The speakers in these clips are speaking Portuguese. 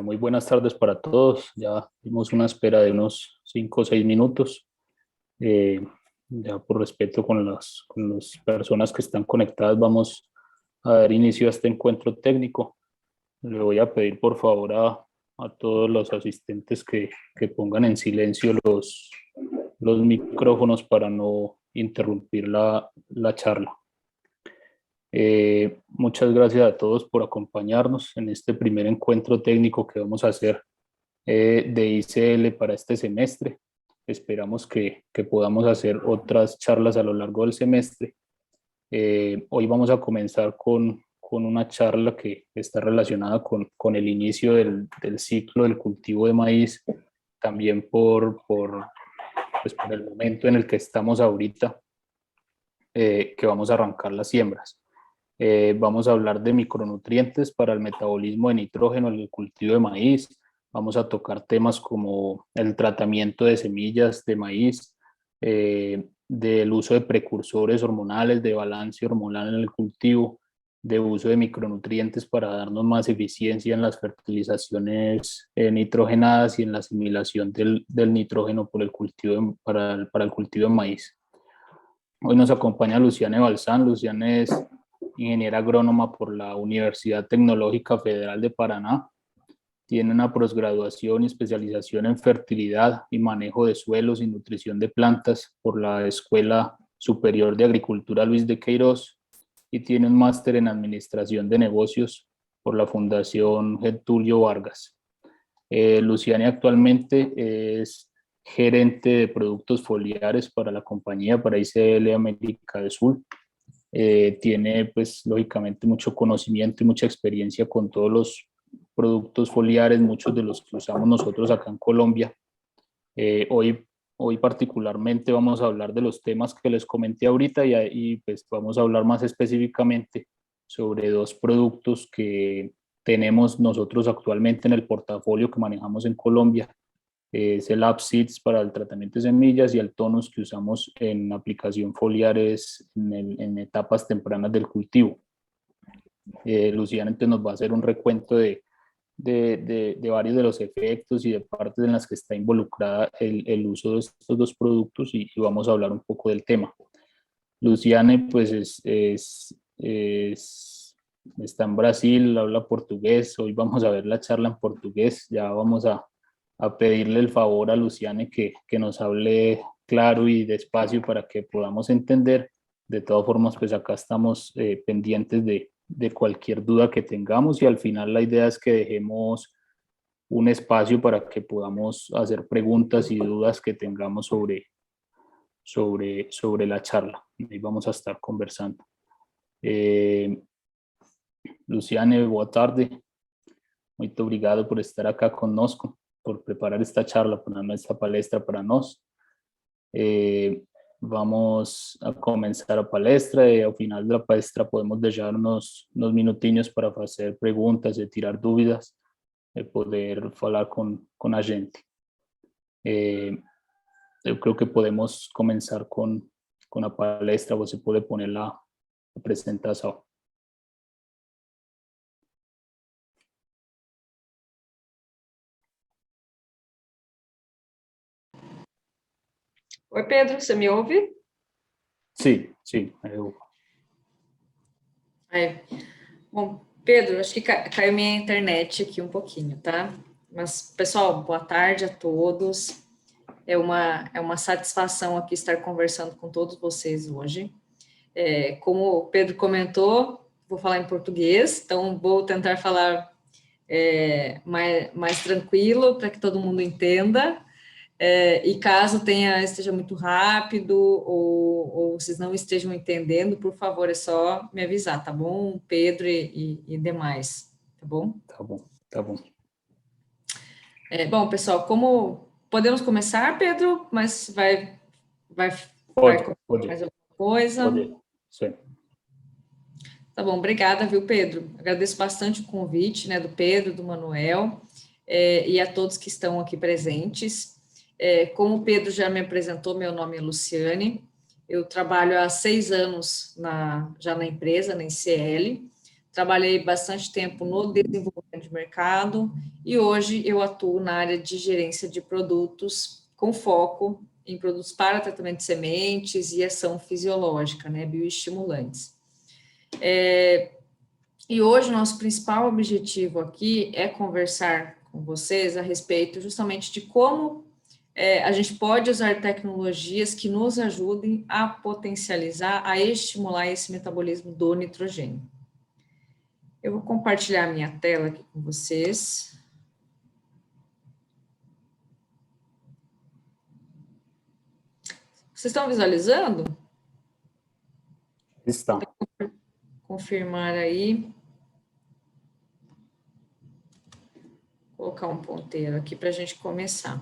Muy buenas tardes para todos. Ya dimos una espera de unos 5 o 6 minutos. Eh, ya por respeto con las personas que están conectadas, vamos a dar inicio a este encuentro técnico. Le voy a pedir por favor a todos los asistentes que pongan en silencio los micrófonos para no interrumpir la charla. Muchas gracias a todos por acompañarnos en este primer encuentro técnico que vamos a hacer de ICL para este semestre. Esperamos que podamos hacer otras charlas a lo largo del semestre. Hoy vamos a comenzar con una charla que está relacionada con el inicio del ciclo del cultivo de maíz, también pues por el momento en el que estamos ahorita, que vamos a arrancar las siembras. Vamos a hablar de micronutrientes para el metabolismo de nitrógeno en el cultivo de maíz. Vamos a tocar temas como el tratamiento de semillas de maíz, del uso de precursores hormonales, de balance hormonal en el cultivo, de uso de micronutrientes para darnos más eficiencia en las fertilizaciones nitrogenadas y en la asimilación del nitrógeno por el cultivo para el cultivo de maíz. Hoy nos acompaña Luciane Balsán. Luciane es ingeniera agrónoma por la Universidad Tecnológica Federal de Paraná. Tiene una posgraduación y especialización en fertilidad y manejo de suelos y nutrición de plantas por la Escuela Superior de Agricultura Luis de Queiroz y tiene un máster en administración de negocios por la Fundación Getulio Vargas. Luciane actualmente es gerente de productos foliares para la compañía, para ICL América del Sur. Tiene pues lógicamente mucho conocimiento y mucha experiencia con todos los productos foliares, muchos de los que usamos nosotros acá en Colombia. Hoy particularmente vamos a hablar de los temas que les comenté ahorita y pues vamos a hablar más específicamente sobre dos productos que tenemos nosotros actualmente en el portafolio que manejamos en Colombia. Es el AppSeeds para el tratamiento de semillas y el Tonus que usamos en aplicación foliares en etapas tempranas del cultivo. Luciana entonces nos va a hacer un recuento de varios de los efectos y de partes en las que está involucrada el uso de estos dos productos y vamos a hablar un poco del tema. Luciane pues está en Brasil, habla portugués. Hoy vamos a ver la charla en portugués. Ya vamos a pedirle el favor a Luciane que nos hable claro y despacio para que podamos entender. De todas formas, pues acá estamos pendientes de cualquier duda que tengamos y al final la idea es que dejemos un espacio para que podamos hacer preguntas y dudas que tengamos sobre la charla. Ahí vamos a estar conversando. Luciane, boa tarde. Muito obrigado por estar acá conosco, por preparar esta charla para nuestra palestra para nós. Vamos a comenzar a palestra e ao final da palestra podemos deixar uns minutinhos para fazer perguntas e tirar dúvidas e poder falar com a gente. Eu creo que podemos comenzar com a palestra. Você pode poner a apresentação. Oi, Pedro, você me ouve? Sim, sim. Eu... Bom, Pedro, acho que caiu minha internet aqui um pouquinho, tá? Mas, pessoal, boa tarde a todos. É uma satisfação aqui estar conversando com todos vocês hoje. Como o Pedro comentou, vou falar em português, então vou tentar falar mais tranquilo para que todo mundo entenda. E caso esteja muito rápido ou vocês não estejam entendendo, por favor, é só me avisar, tá bom? Pedro e demais, tá bom? Tá bom, tá bom. Bom, pessoal, como podemos começar, Pedro? Mas vai Pode. mais alguma coisa? Pode, sim. Tá bom, obrigada, viu, Pedro? Agradeço bastante o convite, né, do Pedro, do Manuel, e a todos que estão aqui presentes. Como o Pedro já me apresentou, meu nome é Luciane, eu trabalho há 6 anos já na empresa, na ICL, trabalhei bastante tempo no desenvolvimento de mercado e hoje eu atuo na área de gerência de produtos com foco em produtos para tratamento de sementes e ação fisiológica, né, bioestimulantes. E hoje o nosso principal objetivo aqui é conversar com vocês a respeito justamente de como a gente pode usar tecnologias que nos ajudem a potencializar, a estimular esse metabolismo do nitrogênio. Eu vou compartilhar a minha tela aqui com vocês. Vocês estão visualizando? Estão. Confirmar aí. Vou colocar um ponteiro aqui para a gente começar.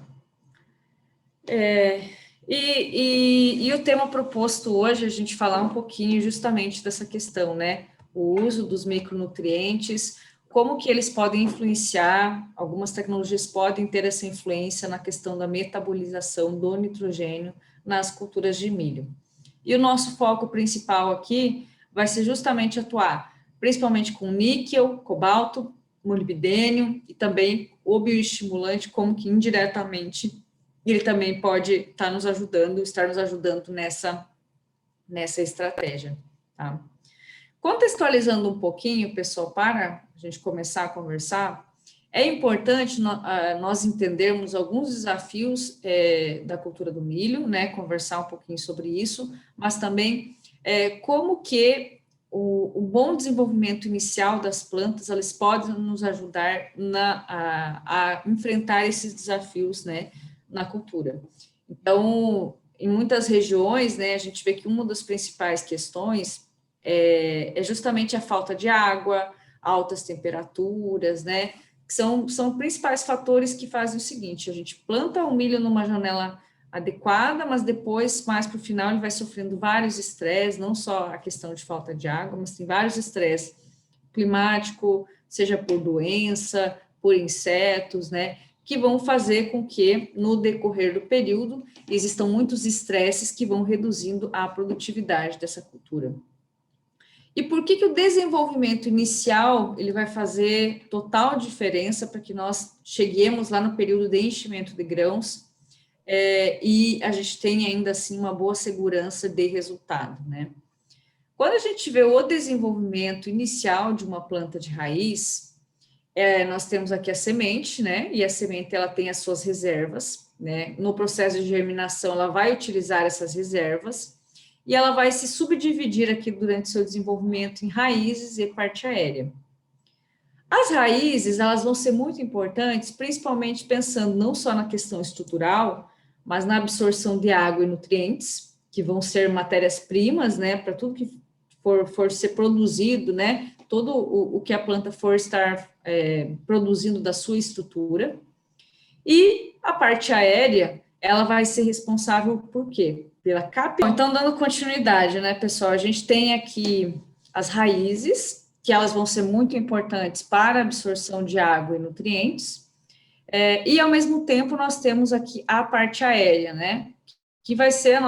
E o tema proposto hoje é a gente falar um pouquinho justamente dessa questão, né? O uso dos micronutrientes, como que eles podem influenciar, algumas tecnologias podem ter essa influência na questão da metabolização do nitrogênio nas culturas de milho. E o nosso foco principal aqui vai ser justamente atuar, principalmente com níquel, cobalto, molibdênio e também o bioestimulante, como que indiretamente ele também pode estar nos ajudando nessa estratégia, tá? Contextualizando um pouquinho, pessoal, para a gente começar a conversar, é importante nós entendermos alguns desafios da cultura do milho, né, conversar um pouquinho sobre isso, mas também como que o bom desenvolvimento inicial das plantas, elas podem nos ajudar a enfrentar esses desafios, né, na cultura. Então, em muitas regiões, né, a gente vê que uma das principais questões é justamente a falta de água, altas temperaturas, né, que são principais fatores que fazem o seguinte: a gente planta o milho numa janela adequada, mas depois, mais para o final, ele vai sofrendo vários estresses, não só a questão de falta de água, mas tem vários estresses climático, seja por doença, por insetos, né, que vão fazer com que, no decorrer do período, existam muitos estresses que vão reduzindo a produtividade dessa cultura. E por que o desenvolvimento inicial ele vai fazer total diferença para que nós cheguemos lá no período de enchimento de grãos e a gente tenha ainda assim uma boa segurança de resultado, né? Quando a gente vê o desenvolvimento inicial de uma planta de raiz, nós temos aqui a semente, né? E a semente ela tem as suas reservas, né? No processo de germinação, ela vai utilizar essas reservas e ela vai se subdividir aqui durante seu desenvolvimento em raízes e parte aérea. As raízes, elas vão ser muito importantes, principalmente pensando não só na questão estrutural, mas na absorção de água e nutrientes, que vão ser matérias-primas, né? Para tudo que for ser produzido, né? Todo o que a planta for estar produzindo da sua estrutura. E a parte aérea, ela vai ser responsável por quê? Pela captação. Então, dando continuidade, né, pessoal? A gente tem aqui as raízes, que elas vão ser muito importantes para a absorção de água e nutrientes. E, ao mesmo tempo, nós temos aqui a parte aérea, né? Que vai ser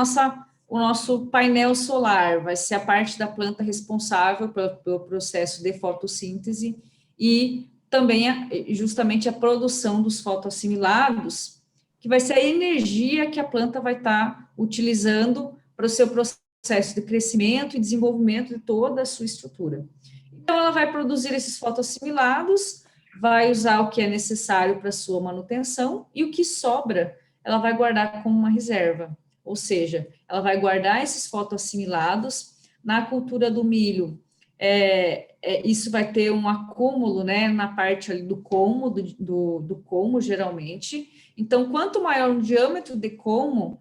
o nosso painel solar, vai ser a parte da planta responsável pelo processo de fotossíntese e também justamente a produção dos fotoassimilados, que vai ser a energia que a planta vai estar utilizando para o seu processo de crescimento e desenvolvimento de toda a sua estrutura. Então, ela vai produzir esses fotoassimilados, vai usar o que é necessário para a sua manutenção e o que sobra, ela vai guardar como uma reserva. Ou seja, ela vai guardar esses fotoassimilados. Na cultura do milho, isso vai ter um acúmulo, né, na parte ali do colmo, do colmo, geralmente. Então, quanto maior o diâmetro de colmo,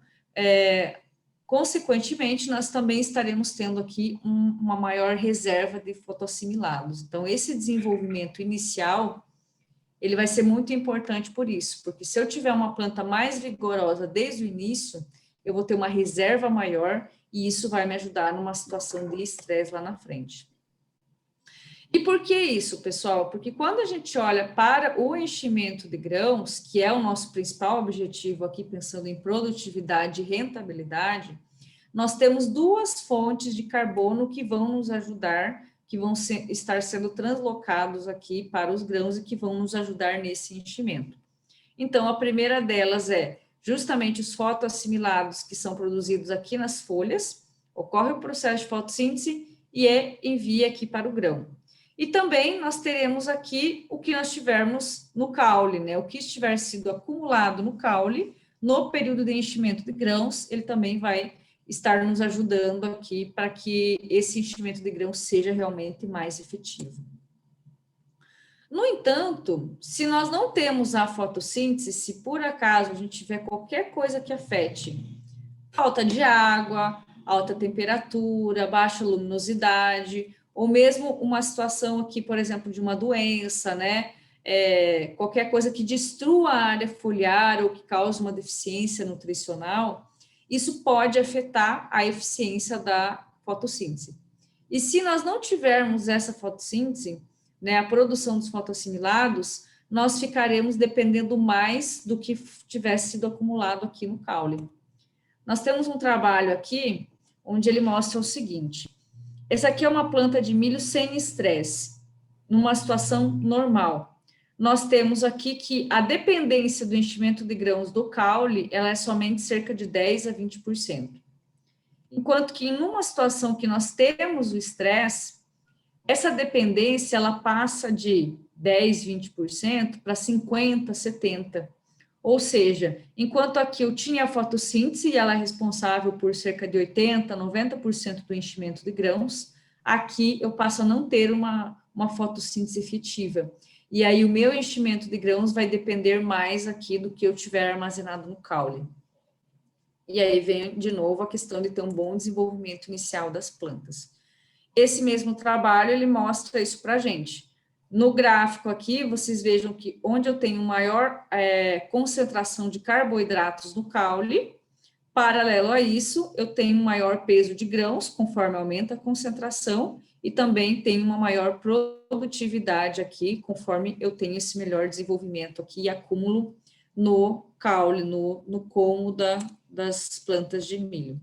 consequentemente, nós também estaremos tendo aqui uma maior reserva de fotoassimilados. Então, esse desenvolvimento inicial, ele vai ser muito importante por isso, porque se eu tiver uma planta mais vigorosa desde o início, eu vou ter uma reserva maior e isso vai me ajudar numa situação de estresse lá na frente. E por que isso, pessoal? Porque quando a gente olha para o enchimento de grãos, que é o nosso principal objetivo aqui, pensando em produtividade e rentabilidade, nós temos duas fontes de carbono que vão nos ajudar que vão estar sendo translocados aqui para os grãos e que vão nos ajudar nesse enchimento. Então, a primeira delas é justamente os fotoassimilados que são produzidos aqui nas folhas, ocorre o processo de fotossíntese e envia aqui para o grão. E também nós teremos aqui o que nós tivermos no caule, né? O que estiver sido acumulado no caule, no período de enchimento de grãos, ele também vai estar nos ajudando aqui para que esse enchimento de grãos seja realmente mais efetivo. No entanto, se nós não temos a fotossíntese, se por acaso a gente tiver qualquer coisa que afete falta de água, alta temperatura, baixa luminosidade, ou mesmo uma situação aqui, por exemplo, de uma doença, né? Qualquer coisa que destrua a área foliar ou que cause uma deficiência nutricional, isso pode afetar a eficiência da fotossíntese. E se nós não tivermos essa fotossíntese, né, a produção dos fotoassimilados, nós ficaremos dependendo mais do que tivesse sido acumulado aqui no caule. Nós temos um trabalho aqui, onde ele mostra o seguinte, essa aqui é uma planta de milho sem estresse, numa situação normal. Nós temos aqui que a dependência do enchimento de grãos do caule, ela é somente cerca de 10% a 20%. Enquanto que em uma situação que nós temos o estresse, essa dependência, ela passa de 10%, 20% para 50%, 70%. Ou seja, enquanto aqui eu tinha a fotossíntese, e ela é responsável por cerca de 80%, 90% do enchimento de grãos, aqui eu passo a não ter uma fotossíntese efetiva. E aí o meu enchimento de grãos vai depender mais aqui do que eu tiver armazenado no caule. E aí vem de novo a questão de ter um bom desenvolvimento inicial das plantas. Esse mesmo trabalho, ele mostra isso para a gente. No gráfico aqui, vocês vejam que onde eu tenho maior concentração de carboidratos no caule, paralelo a isso, eu tenho um maior peso de grãos, conforme aumenta a concentração, e também tenho uma maior produtividade aqui, conforme eu tenho esse melhor desenvolvimento aqui e acúmulo no caule, no como das plantas de milho.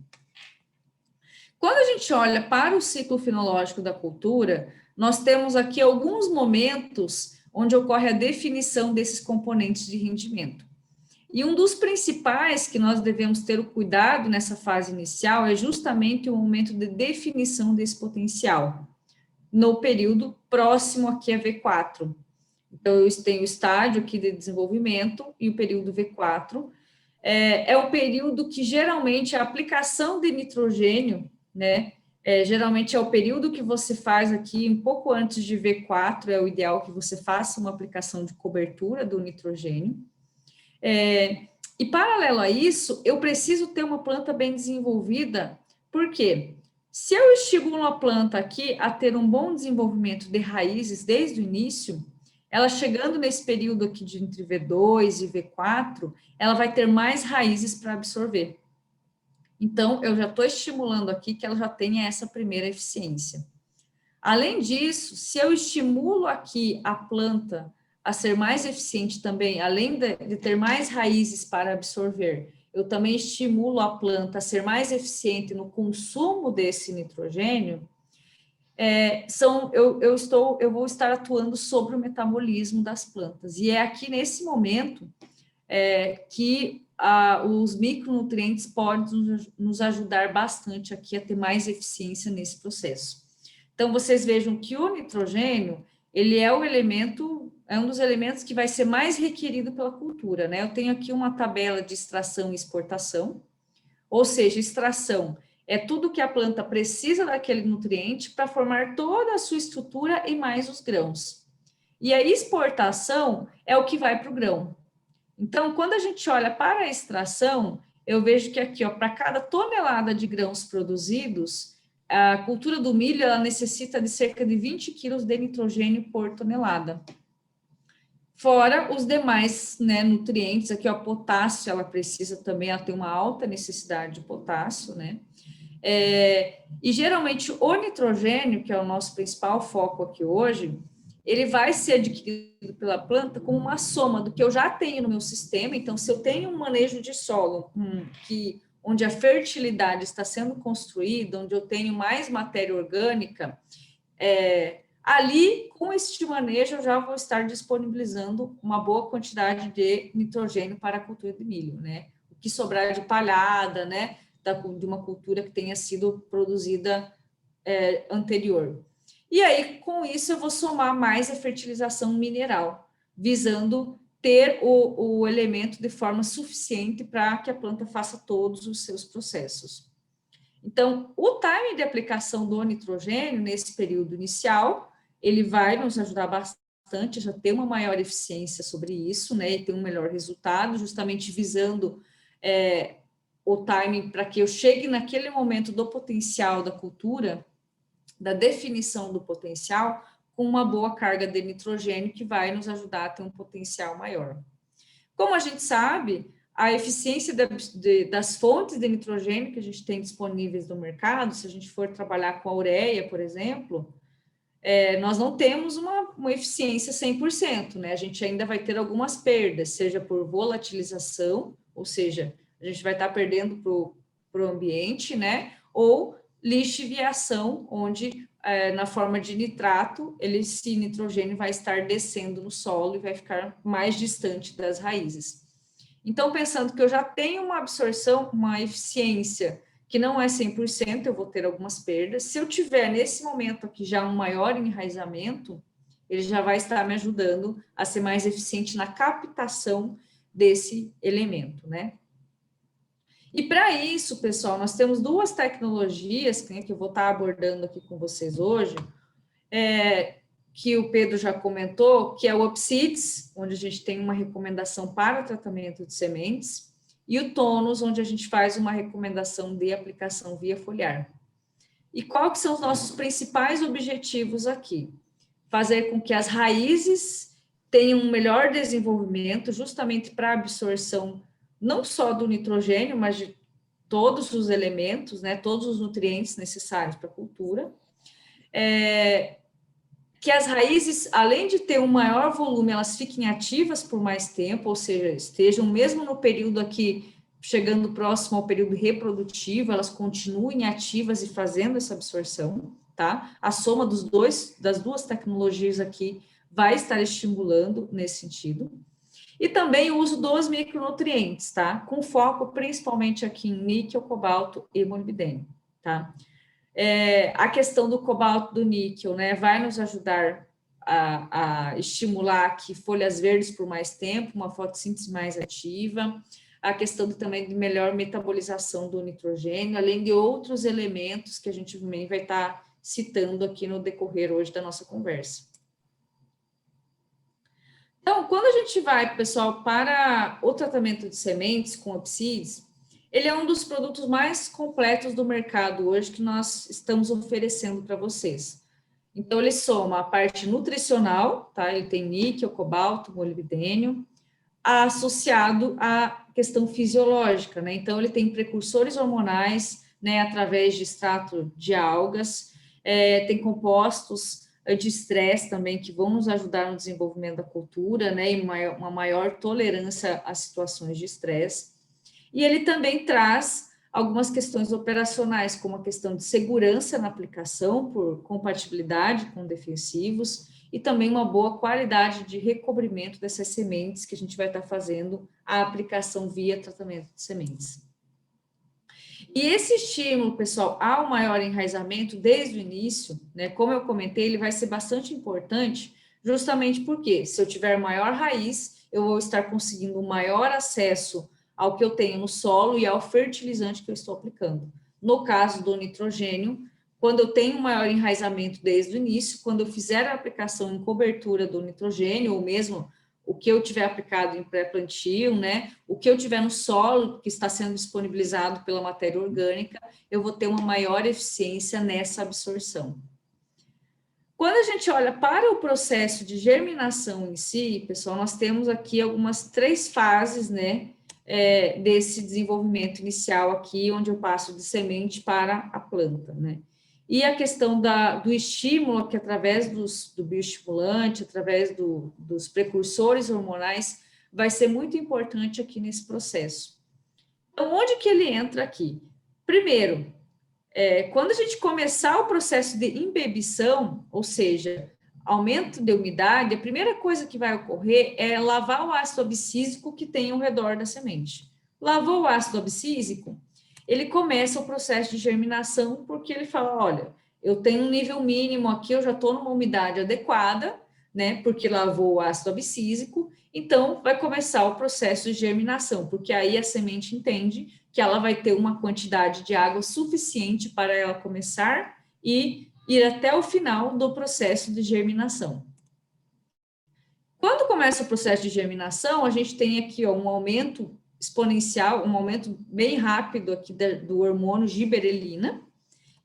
Quando a gente olha para o ciclo fenológico da cultura, nós temos aqui alguns momentos onde ocorre a definição desses componentes de rendimento. E um dos principais que nós devemos ter o cuidado nessa fase inicial é justamente o momento de definição desse potencial, no período próximo aqui a V4. Então, eu tenho o estágio aqui de desenvolvimento e o período V4. É o período que geralmente a aplicação de nitrogênio, né? Geralmente é o período que você faz aqui, um pouco antes de V4, é o ideal que você faça uma aplicação de cobertura do nitrogênio. E paralelo a isso, eu preciso ter uma planta bem desenvolvida, por quê? Se eu estimulo a planta aqui a ter um bom desenvolvimento de raízes desde o início, ela chegando nesse período aqui de entre V2 e V4, ela vai ter mais raízes para absorver. Então, eu já estou estimulando aqui que ela já tenha essa primeira eficiência. Além disso, se eu estimulo aqui a planta a ser mais eficiente também, além de ter mais raízes para absorver, eu também estimulo a planta a ser mais eficiente no consumo desse nitrogênio, eu vou estar atuando sobre o metabolismo das plantas. E é aqui nesse momento que os micronutrientes podem nos ajudar bastante aqui a ter mais eficiência nesse processo. Então, vocês vejam que o nitrogênio, ele é um dos elementos que vai ser mais requerido pela cultura, né? Eu tenho aqui uma tabela de extração e exportação, ou seja, extração é tudo que a planta precisa daquele nutriente para formar toda a sua estrutura e mais os grãos. E a exportação é o que vai para o grão. Então, quando a gente olha para a extração, eu vejo que aqui, para cada tonelada de grãos produzidos, a cultura do milho ela necessita de cerca de 20 quilos de nitrogênio por tonelada. Fora os demais, né, nutrientes, aqui, potássio, ela precisa também, ela tem uma alta necessidade de potássio, né? E geralmente o nitrogênio, que é o nosso principal foco aqui hoje, ele vai ser adquirido pela planta como uma soma do que eu já tenho no meu sistema. Então, se eu tenho um manejo de solo onde a fertilidade está sendo construída, onde eu tenho mais matéria orgânica, Ali, com este manejo, eu já vou estar disponibilizando uma boa quantidade de nitrogênio para a cultura de milho, né? O que sobrar de palhada, né? De uma cultura que tenha sido produzida anterior. E aí, com isso, eu vou somar mais a fertilização mineral, visando ter o elemento de forma suficiente para que a planta faça todos os seus processos. Então, o time de aplicação do nitrogênio nesse período inicial, ele vai nos ajudar bastante, já ter uma maior eficiência sobre isso, né, e ter um melhor resultado, justamente visando o timing para que eu chegue naquele momento do potencial da cultura, da definição do potencial, com uma boa carga de nitrogênio que vai nos ajudar a ter um potencial maior. Como a gente sabe, a eficiência das fontes de nitrogênio que a gente tem disponíveis no mercado, se a gente for trabalhar com a ureia, por exemplo, nós não temos uma eficiência 100%, né? A gente ainda vai ter algumas perdas, seja por volatilização, ou seja, a gente vai estar perdendo para o ambiente, né? Ou lixiviação, onde na forma de nitrato, esse nitrogênio vai estar descendo no solo e vai ficar mais distante das raízes. Então, pensando que eu já tenho uma absorção, uma eficiência que não é 100%, eu vou ter algumas perdas. Se eu tiver, nesse momento aqui, já um maior enraizamento, ele já vai estar me ajudando a ser mais eficiente na captação desse elemento, né? E para isso, pessoal, nós temos duas tecnologias, né, que eu vou estar abordando aqui com vocês hoje, que o Pedro já comentou, que é o Opsids, onde a gente tem uma recomendação para tratamento de sementes, e o Tonus, onde a gente faz uma recomendação de aplicação via foliar. E qual que são os nossos principais objetivos aqui? Fazer com que as raízes tenham um melhor desenvolvimento, justamente para a absorção não só do nitrogênio, mas de todos os elementos, né, todos os nutrientes necessários para a cultura. Que as raízes, além de ter um maior volume, elas fiquem ativas por mais tempo, ou seja, estejam mesmo no período aqui, chegando próximo ao período reprodutivo, elas continuem ativas e fazendo essa absorção, tá? A soma das duas tecnologias aqui vai estar estimulando nesse sentido. E também o uso dos micronutrientes, tá? Com foco principalmente aqui em níquel, cobalto e molibdênio, tá? A questão do cobalto, do níquel, né? Vai nos ajudar a estimular aqui folhas verdes por mais tempo, uma fotossíntese mais ativa, a questão também de melhor metabolização do nitrogênio, além de outros elementos que a gente também vai estar citando aqui no decorrer hoje da nossa conversa. Então, quando a gente vai, pessoal, para o tratamento de sementes com Opsids, ele é um dos produtos mais completos do mercado hoje que nós estamos oferecendo para vocês. Então, ele soma a parte nutricional, tá? Ele tem níquel, cobalto, molibdênio, associado à questão fisiológica, né? Então, ele tem precursores hormonais, né, através de extrato de algas, tem compostos anti-estresse também, que vão nos ajudar no desenvolvimento da cultura, né, e uma maior tolerância a situações de estresse. E ele também traz algumas questões operacionais, como a questão de segurança na aplicação, por compatibilidade com defensivos, e também uma boa qualidade de recobrimento dessas sementes que a gente vai estar fazendo a aplicação via tratamento de sementes. E esse estímulo, pessoal, ao maior enraizamento desde o início, né, como eu comentei, ele vai ser bastante importante, justamente porque se eu tiver maior raiz, eu vou estar conseguindo um maior acesso ao que eu tenho no solo e ao fertilizante que eu estou aplicando. No caso do nitrogênio, quando eu tenho um maior enraizamento desde o início, quando eu fizer a aplicação em cobertura do nitrogênio, ou mesmo o que eu tiver aplicado em pré-plantio, né, o que eu tiver no solo que está sendo disponibilizado pela matéria orgânica, eu vou ter uma maior eficiência nessa absorção. Quando a gente olha para o processo de germinação em si, pessoal, nós temos aqui algumas 3 fases, né, desse desenvolvimento inicial aqui, onde eu passo de semente para a planta, né. E a questão do estímulo, que através do bioestimulante, através dos precursores hormonais, vai ser muito importante aqui nesse processo. Então, onde que ele entra aqui? Primeiro, quando a gente começar o processo de imbibição, ou seja, aumento de umidade, a primeira coisa que vai ocorrer é lavar o ácido abscísico que tem ao redor da semente. Lavou o ácido abscísico, ele começa o processo de germinação, porque ele fala, olha, eu tenho um nível mínimo aqui, eu já estou numa umidade adequada, né, porque lavou o ácido abscísico, então vai começar o processo de germinação, porque aí a semente entende que ela vai ter uma quantidade de água suficiente para ela começar e ir até o final do processo de germinação. Quando começa o processo de germinação, a gente tem aqui um aumento exponencial, um aumento bem rápido aqui do hormônio giberelina,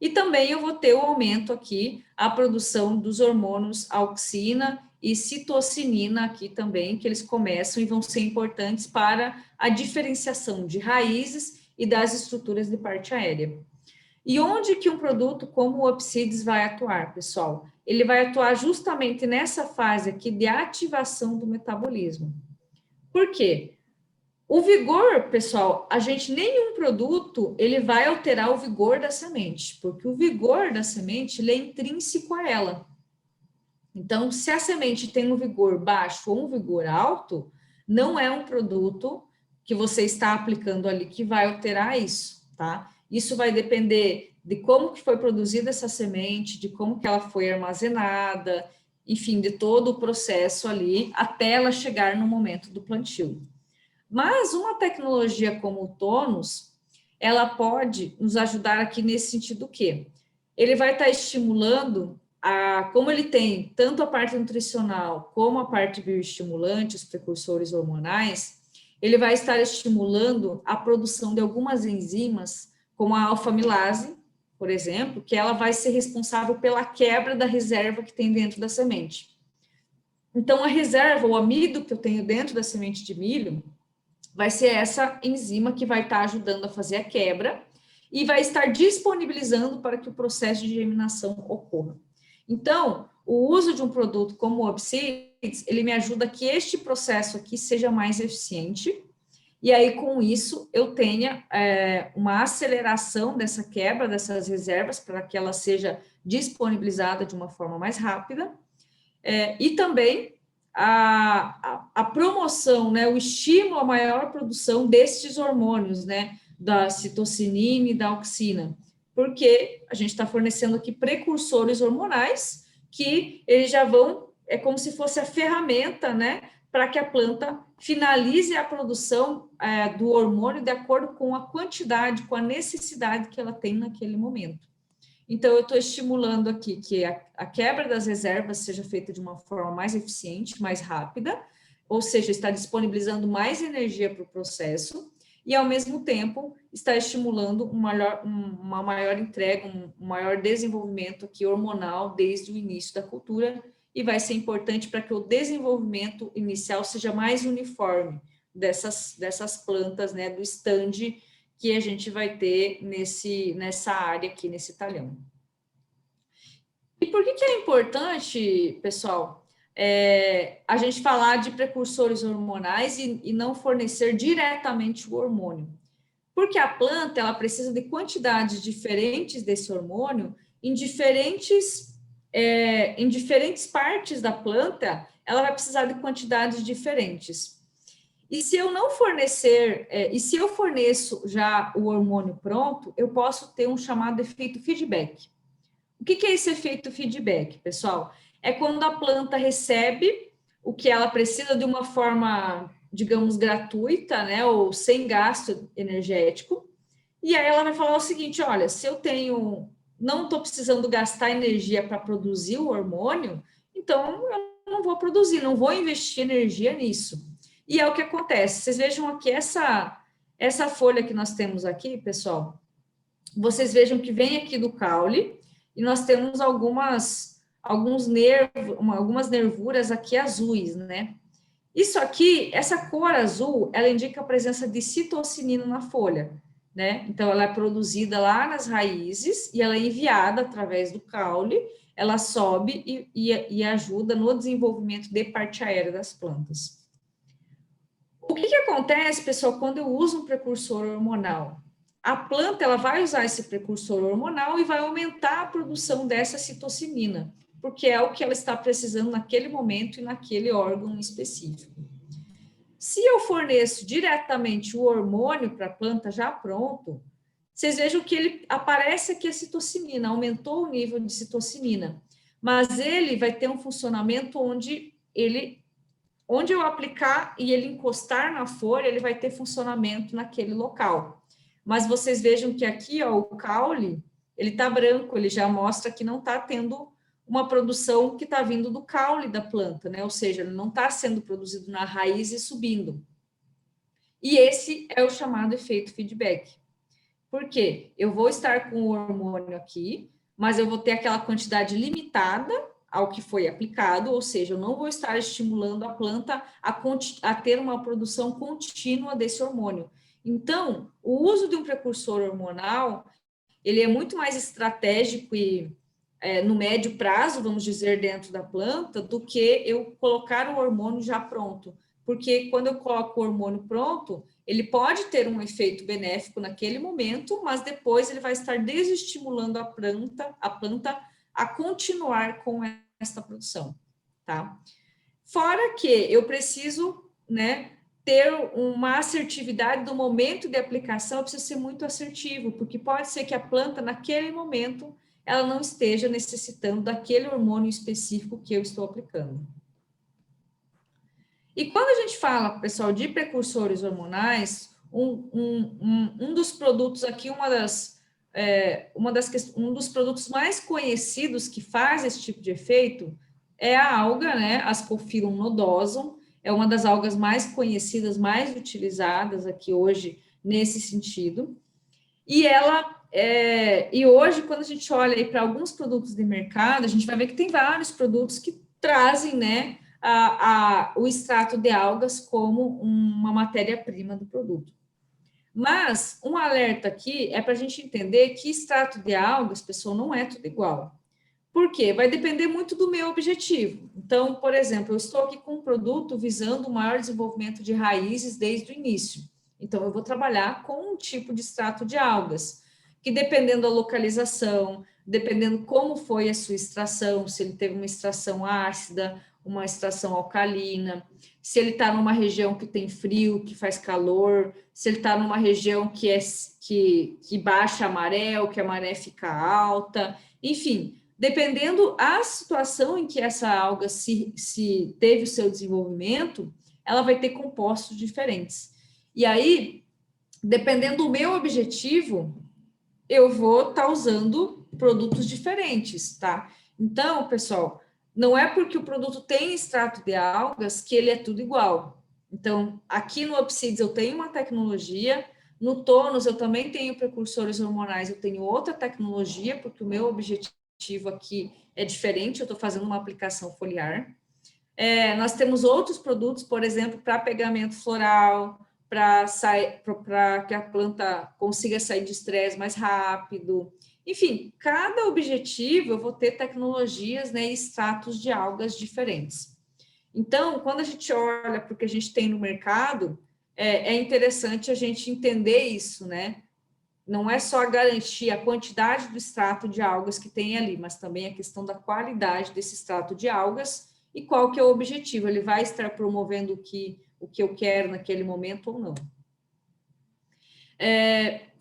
e também eu vou ter o aumento aqui, a produção dos hormônios auxina e citocinina aqui também, que eles começam e vão ser importantes para a diferenciação de raízes e das estruturas de parte aérea. E onde que um produto como o Opsides vai atuar, pessoal? Ele vai atuar justamente nessa fase aqui de ativação do metabolismo. Por quê? O vigor, pessoal, nenhum produto, ele vai alterar o vigor da semente, porque o vigor da semente, ele é intrínseco a ela. Então, se a semente tem um vigor baixo ou um vigor alto, não é um produto que você está aplicando ali que vai alterar isso, tá? Isso vai depender de como que foi produzida essa semente, de como que ela foi armazenada, enfim, de todo o processo ali, até ela chegar no momento do plantio. Mas uma tecnologia como o Tonus, ela pode nos ajudar aqui nesse sentido que ele vai estar estimulando, como ele tem tanto a parte nutricional como a parte bioestimulante, os precursores hormonais, ele vai estar estimulando a produção de algumas enzimas, como a alfa-amilase, por exemplo, que ela vai ser responsável pela quebra da reserva que tem dentro da semente. Então, a reserva, o amido que eu tenho dentro da semente de milho, vai ser essa enzima que vai estar ajudando a fazer a quebra e vai estar disponibilizando para que o processo de germinação ocorra. Então, o uso de um produto como o Opsides, ele me ajuda que este processo aqui seja mais eficiente, e aí, com isso, eu tenha uma aceleração dessa quebra dessas reservas para que ela seja disponibilizada de uma forma mais rápida, e também a promoção, né, o estímulo à maior produção destes hormônios, né, da citocinina e da auxina, porque a gente está fornecendo aqui precursores hormonais que eles já vão, é como se fosse a ferramenta, né, para que a planta finalize a produção do hormônio de acordo com a quantidade, com a necessidade que ela tem naquele momento. Então, eu estou estimulando aqui que a quebra das reservas seja feita de uma forma mais eficiente, mais rápida, ou seja, está disponibilizando mais energia para o processo, e, ao mesmo tempo, está estimulando uma maior entrega, um maior desenvolvimento aqui hormonal desde o início da cultura, e vai ser importante para que o desenvolvimento inicial seja mais uniforme dessas plantas, né, do stand que a gente vai ter nessa área aqui, nesse talhão. E por que é importante, pessoal, a gente falar de precursores hormonais e não fornecer diretamente o hormônio? Porque a planta, ela precisa de quantidades diferentes desse hormônio em diferentes partes da planta, ela vai precisar de quantidades diferentes. E se eu não fornecer, se eu forneço já o hormônio pronto, eu posso ter um chamado efeito feedback. O que é esse efeito feedback, pessoal? É quando a planta recebe o que ela precisa de uma forma, digamos, gratuita, né, ou sem gasto energético, e aí ela vai falar o seguinte, olha, se eu não estou precisando gastar energia para produzir o hormônio, então eu não vou produzir, não vou investir energia nisso. E é o que acontece. Vocês vejam aqui essa folha que nós temos aqui, pessoal. Vocês vejam que vem aqui do caule e nós temos algumas nervuras aqui azuis, né? Isso aqui, essa cor azul, ela indica a presença de citocinina na folha, né? Então, ela é produzida lá nas raízes e ela é enviada através do caule, ela sobe e ajuda no desenvolvimento de parte aérea das plantas. O que acontece, pessoal, quando eu uso um precursor hormonal? a planta ela vai usar esse precursor hormonal e vai aumentar a produção dessa citocinina, porque é o que ela está precisando naquele momento e naquele órgão específico. Se eu forneço diretamente o hormônio para a planta já pronto, vocês vejam que ele aparece aqui a citocinina, aumentou o nível de citocinina, mas ele vai ter um funcionamento onde eu aplicar e ele encostar na folha, ele vai ter funcionamento naquele local. Mas vocês vejam que aqui, ó, o caule, ele está branco, ele já mostra que não está tendo uma produção que está vindo do caule da planta, né? Ou seja, ele não está sendo produzido na raiz e subindo. E esse é o chamado efeito feedback. Por quê? Eu vou estar com o hormônio aqui, mas eu vou ter aquela quantidade limitada ao que foi aplicado, ou seja, eu não vou estar estimulando a planta a ter uma produção contínua desse hormônio. Então, o uso de um precursor hormonal, ele é muito mais estratégico e no médio prazo, vamos dizer, dentro da planta, do que eu colocar o hormônio já pronto. Porque quando eu coloco o hormônio pronto, ele pode ter um efeito benéfico naquele momento, mas depois ele vai estar desestimulando a planta a continuar com esta produção, tá? Fora que eu preciso, né, ter uma assertividade do momento de aplicação, eu preciso ser muito assertivo, porque pode ser que a planta, naquele momento, ela não esteja necessitando daquele hormônio específico que eu estou aplicando. E quando a gente fala, pessoal, de precursores hormonais, um dos produtos aqui, um dos produtos mais conhecidos que faz esse tipo de efeito é a alga, né, Ascophyllum nodosum, é uma das algas mais conhecidas, mais utilizadas aqui hoje nesse sentido. E hoje, quando a gente olha para alguns produtos de mercado, a gente vai ver que tem vários produtos que trazem, né, o extrato de algas como uma matéria-prima do produto. Mas um alerta aqui é para a gente entender que extrato de algas, pessoal, não é tudo igual. Por quê? Vai depender muito do meu objetivo. Então, por exemplo, eu estou aqui com um produto visando o maior desenvolvimento de raízes desde o início. Então, eu vou trabalhar com um tipo de extrato de algas, que dependendo da localização, dependendo como foi a sua extração, se ele teve uma extração ácida, uma extração alcalina, se ele está numa região que tem frio, que faz calor, se ele está numa região que baixa a maré ou que a maré fica alta, enfim, dependendo a situação em que essa alga se teve o seu desenvolvimento, ela vai ter compostos diferentes. E aí, dependendo do meu objetivo, eu vou estar usando produtos diferentes, tá? Então, pessoal, não é porque o produto tem extrato de algas que ele é tudo igual. Então, aqui no Opsides eu tenho uma tecnologia, no Tônus eu também tenho precursores hormonais, eu tenho outra tecnologia, porque o meu objetivo aqui é diferente, eu estou fazendo uma aplicação foliar. Nós temos outros produtos, por exemplo, para pegamento floral, para que a planta consiga sair de estresse mais rápido. Enfim, cada objetivo eu vou ter tecnologias, né, e extratos de algas diferentes. Então, quando a gente olha para o que a gente tem no mercado, é interessante a gente entender isso, né? Não é só garantir a quantidade do extrato de algas que tem ali, mas também a questão da qualidade desse extrato de algas e qual que é o objetivo. Ele vai estar promovendo o que eu quero naquele momento ou não.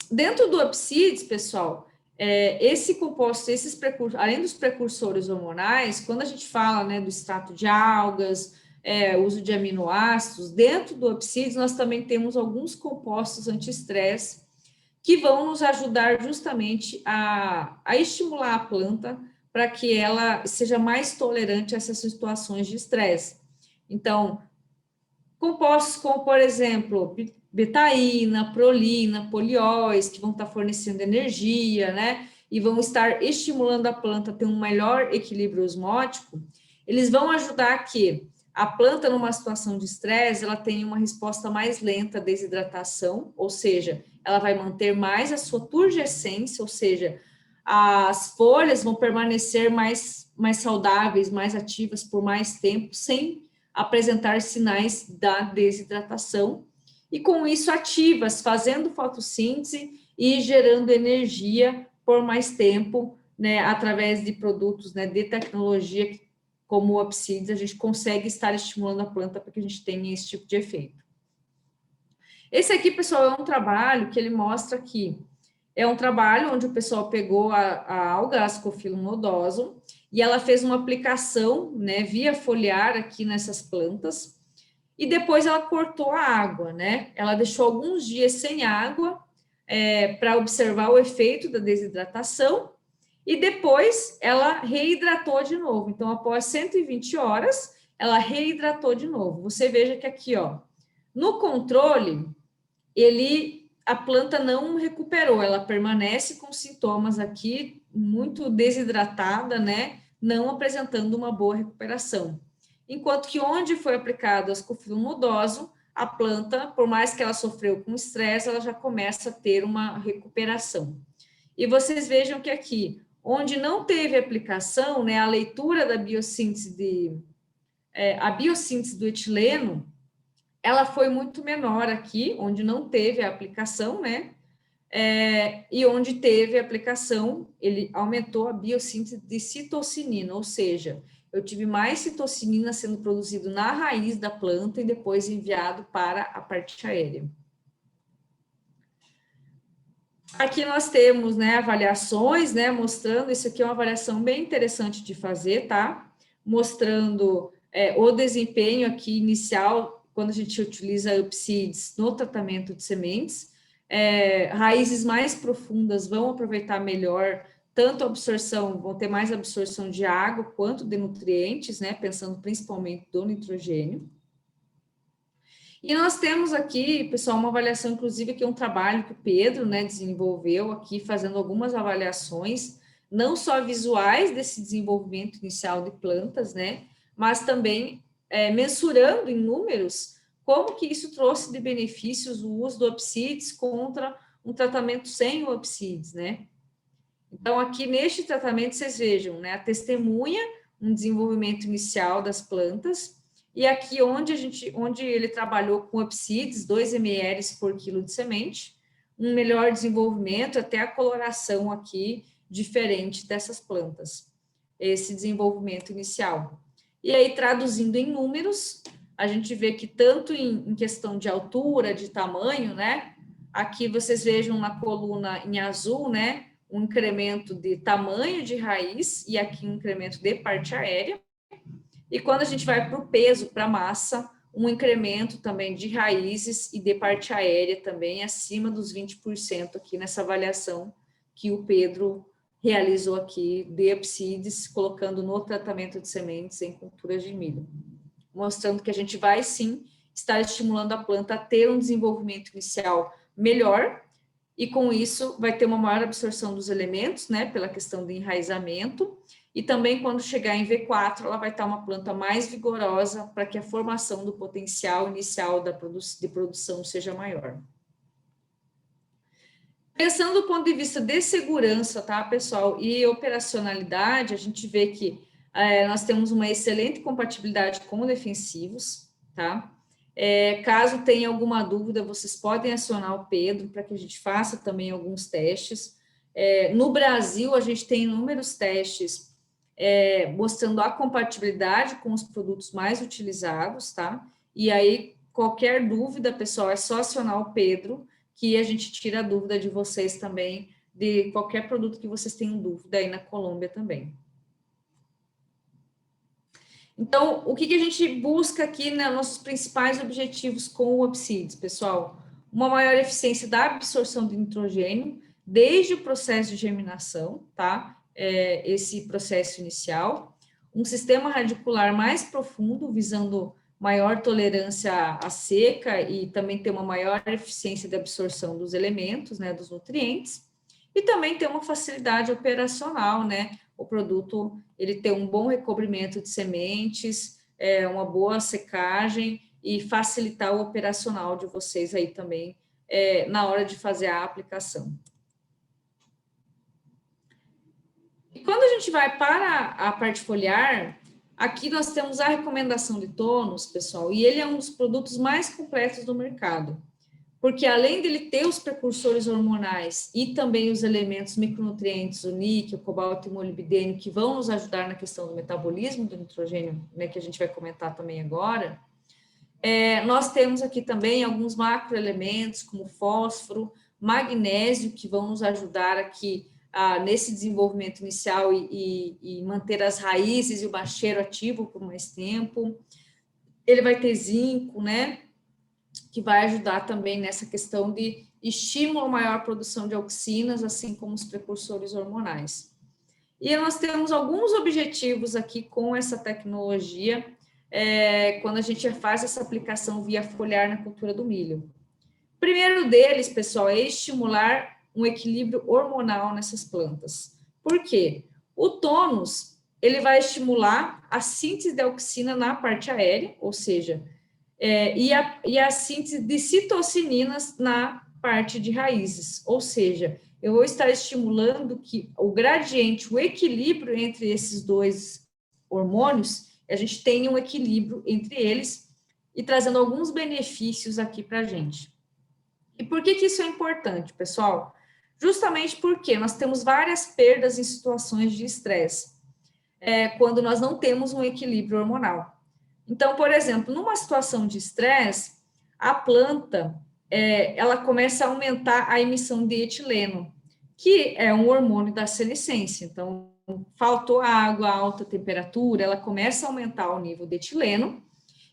Dentro do Opsides, pessoal, esse composto, além dos precursores hormonais, quando a gente fala, né, do extrato de algas, uso de aminoácidos, dentro do Opsides nós também temos alguns compostos anti-estresse que vão nos ajudar justamente a estimular a planta para que ela seja mais tolerante a essas situações de estresse. Então, compostos como, por exemplo, betaína, prolina, polióis, que vão estar fornecendo energia, né? E vão estar estimulando a planta a ter um melhor equilíbrio osmótico, eles vão ajudar que a planta, numa situação de estresse, ela tenha uma resposta mais lenta à desidratação, ou seja, ela vai manter mais a sua turgescência, ou seja, as folhas vão permanecer mais saudáveis, mais ativas por mais tempo, sem apresentar sinais da desidratação, e com isso ativas, fazendo fotossíntese e gerando energia por mais tempo, né, através de produtos, né, de tecnologia como o Upseeds, a gente consegue estar estimulando a planta para que a gente tenha esse tipo de efeito. Esse aqui, pessoal, é um trabalho que ele mostra que é um trabalho onde o pessoal pegou a alga Ascophyllum nodosum e ela fez uma aplicação, né, via foliar aqui nessas plantas, e depois ela cortou a água, né? Ela deixou alguns dias sem água para observar o efeito da desidratação, e depois ela reidratou de novo. Então, após 120 horas, ela reidratou de novo. Você veja que aqui, ó, no controle, a planta não recuperou, ela permanece com sintomas aqui muito desidratada, né? Não apresentando uma boa recuperação. Enquanto que onde foi aplicado Ascophyllum nodosum, a planta, por mais que ela sofreu com estresse, ela já começa a ter uma recuperação. E vocês vejam que aqui, onde não teve aplicação, né, a leitura da biossíntese a biossíntese do etileno, ela foi muito menor aqui, onde não teve a aplicação, né? E onde teve a aplicação, ele aumentou a biossíntese de citocinina, ou seja, eu tive mais citocinina sendo produzido na raiz da planta e depois enviado para a parte aérea. Aqui nós temos, né, avaliações, né, mostrando, isso aqui é uma avaliação bem interessante de fazer, tá? Mostrando o desempenho aqui inicial, quando a gente utiliza Upseeds no tratamento de sementes. Raízes mais profundas vão aproveitar melhor tanto a absorção, vão ter mais absorção de água quanto de nutrientes, né, pensando principalmente do nitrogênio. E nós temos aqui, pessoal, uma avaliação, inclusive, que é um trabalho que o Pedro, né, desenvolveu aqui, fazendo algumas avaliações, não só visuais desse desenvolvimento inicial de plantas, né, mas também mensurando em números como que isso trouxe de benefícios o uso do Upseeds contra um tratamento sem o Upseeds, né. Então, aqui neste tratamento, vocês vejam, né, a testemunha, um desenvolvimento inicial das plantas, e aqui onde ele trabalhou com Upseeds, 2 ml por quilo de semente, um melhor desenvolvimento, até a coloração aqui diferente dessas plantas, esse desenvolvimento inicial. E aí, traduzindo em números, a gente vê que tanto em questão de altura, de tamanho, né, aqui vocês vejam na coluna em azul, né, um incremento de tamanho de raiz e aqui um incremento de parte aérea. E quando a gente vai para o peso, para a massa, um incremento também de raízes e de parte aérea também acima dos 20% aqui nessa avaliação que o Pedro realizou aqui de Upseeds, colocando no tratamento de sementes em culturas de milho, mostrando que a gente vai sim estar estimulando a planta a ter um desenvolvimento inicial melhor, e com isso vai ter uma maior absorção dos elementos, né, pela questão do enraizamento, e também quando chegar em V4, ela vai estar uma planta mais vigorosa para que a formação do potencial inicial de produção seja maior. Pensando do ponto de vista de segurança, tá, pessoal, e operacionalidade, a gente vê que nós temos uma excelente compatibilidade com defensivos, tá? Caso tenha alguma dúvida, vocês podem acionar o Pedro para que a gente faça também alguns testes. No Brasil, a gente tem inúmeros testes mostrando a compatibilidade com os produtos mais utilizados, tá? E aí, qualquer dúvida, pessoal, é só acionar o Pedro, que a gente tira a dúvida de vocês também, de qualquer produto que vocês tenham dúvida aí na Colômbia também. Então, o que a gente busca aqui, né, nossos principais objetivos com o Upseeds, pessoal? Uma maior eficiência da absorção de nitrogênio, desde o processo de germinação, tá? Esse processo inicial. Um sistema radicular mais profundo, visando maior tolerância à seca e também ter uma maior eficiência de absorção dos elementos, né, dos nutrientes. E também ter uma facilidade operacional, né? O produto, ele ter um bom recobrimento de sementes, uma boa secagem e facilitar o operacional de vocês aí também na hora de fazer a aplicação. E quando a gente vai para a parte foliar, aqui nós temos a recomendação de tônus, pessoal, e ele é um dos produtos mais completos do mercado. porque além dele ter os precursores hormonais e também os elementos micronutrientes, o níquel, o cobalto e o molibdênio, que vão nos ajudar na questão do metabolismo do nitrogênio, né, que a gente vai comentar também agora, nós temos aqui também alguns macroelementos, como fósforo, magnésio, que vão nos ajudar aqui nesse desenvolvimento inicial e manter as raízes e o bacheiro ativo por mais tempo. Ele vai ter zinco, né, que vai ajudar também nessa questão de estímulo à maior produção de auxinas, assim como os precursores hormonais. E nós temos alguns objetivos aqui com essa tecnologia, quando a gente faz essa aplicação via foliar na cultura do milho. O primeiro deles, pessoal, é estimular um equilíbrio hormonal nessas plantas. Por quê? O tônus, ele vai estimular a síntese de auxina na parte aérea, ou seja, e a síntese de citocininas na parte de raízes, ou seja, eu vou estar estimulando que o gradiente, o equilíbrio entre esses dois hormônios, a gente tenha um equilíbrio entre eles e trazendo alguns benefícios aqui para a gente. E por que isso é importante, pessoal? Justamente porque nós temos várias perdas em situações de estresse, quando nós não temos um equilíbrio hormonal. Então, por exemplo, numa situação de estresse, a planta, ela começa a aumentar a emissão de etileno, que é um hormônio da senescência. Então, faltou água, alta temperatura, ela começa a aumentar o nível de etileno,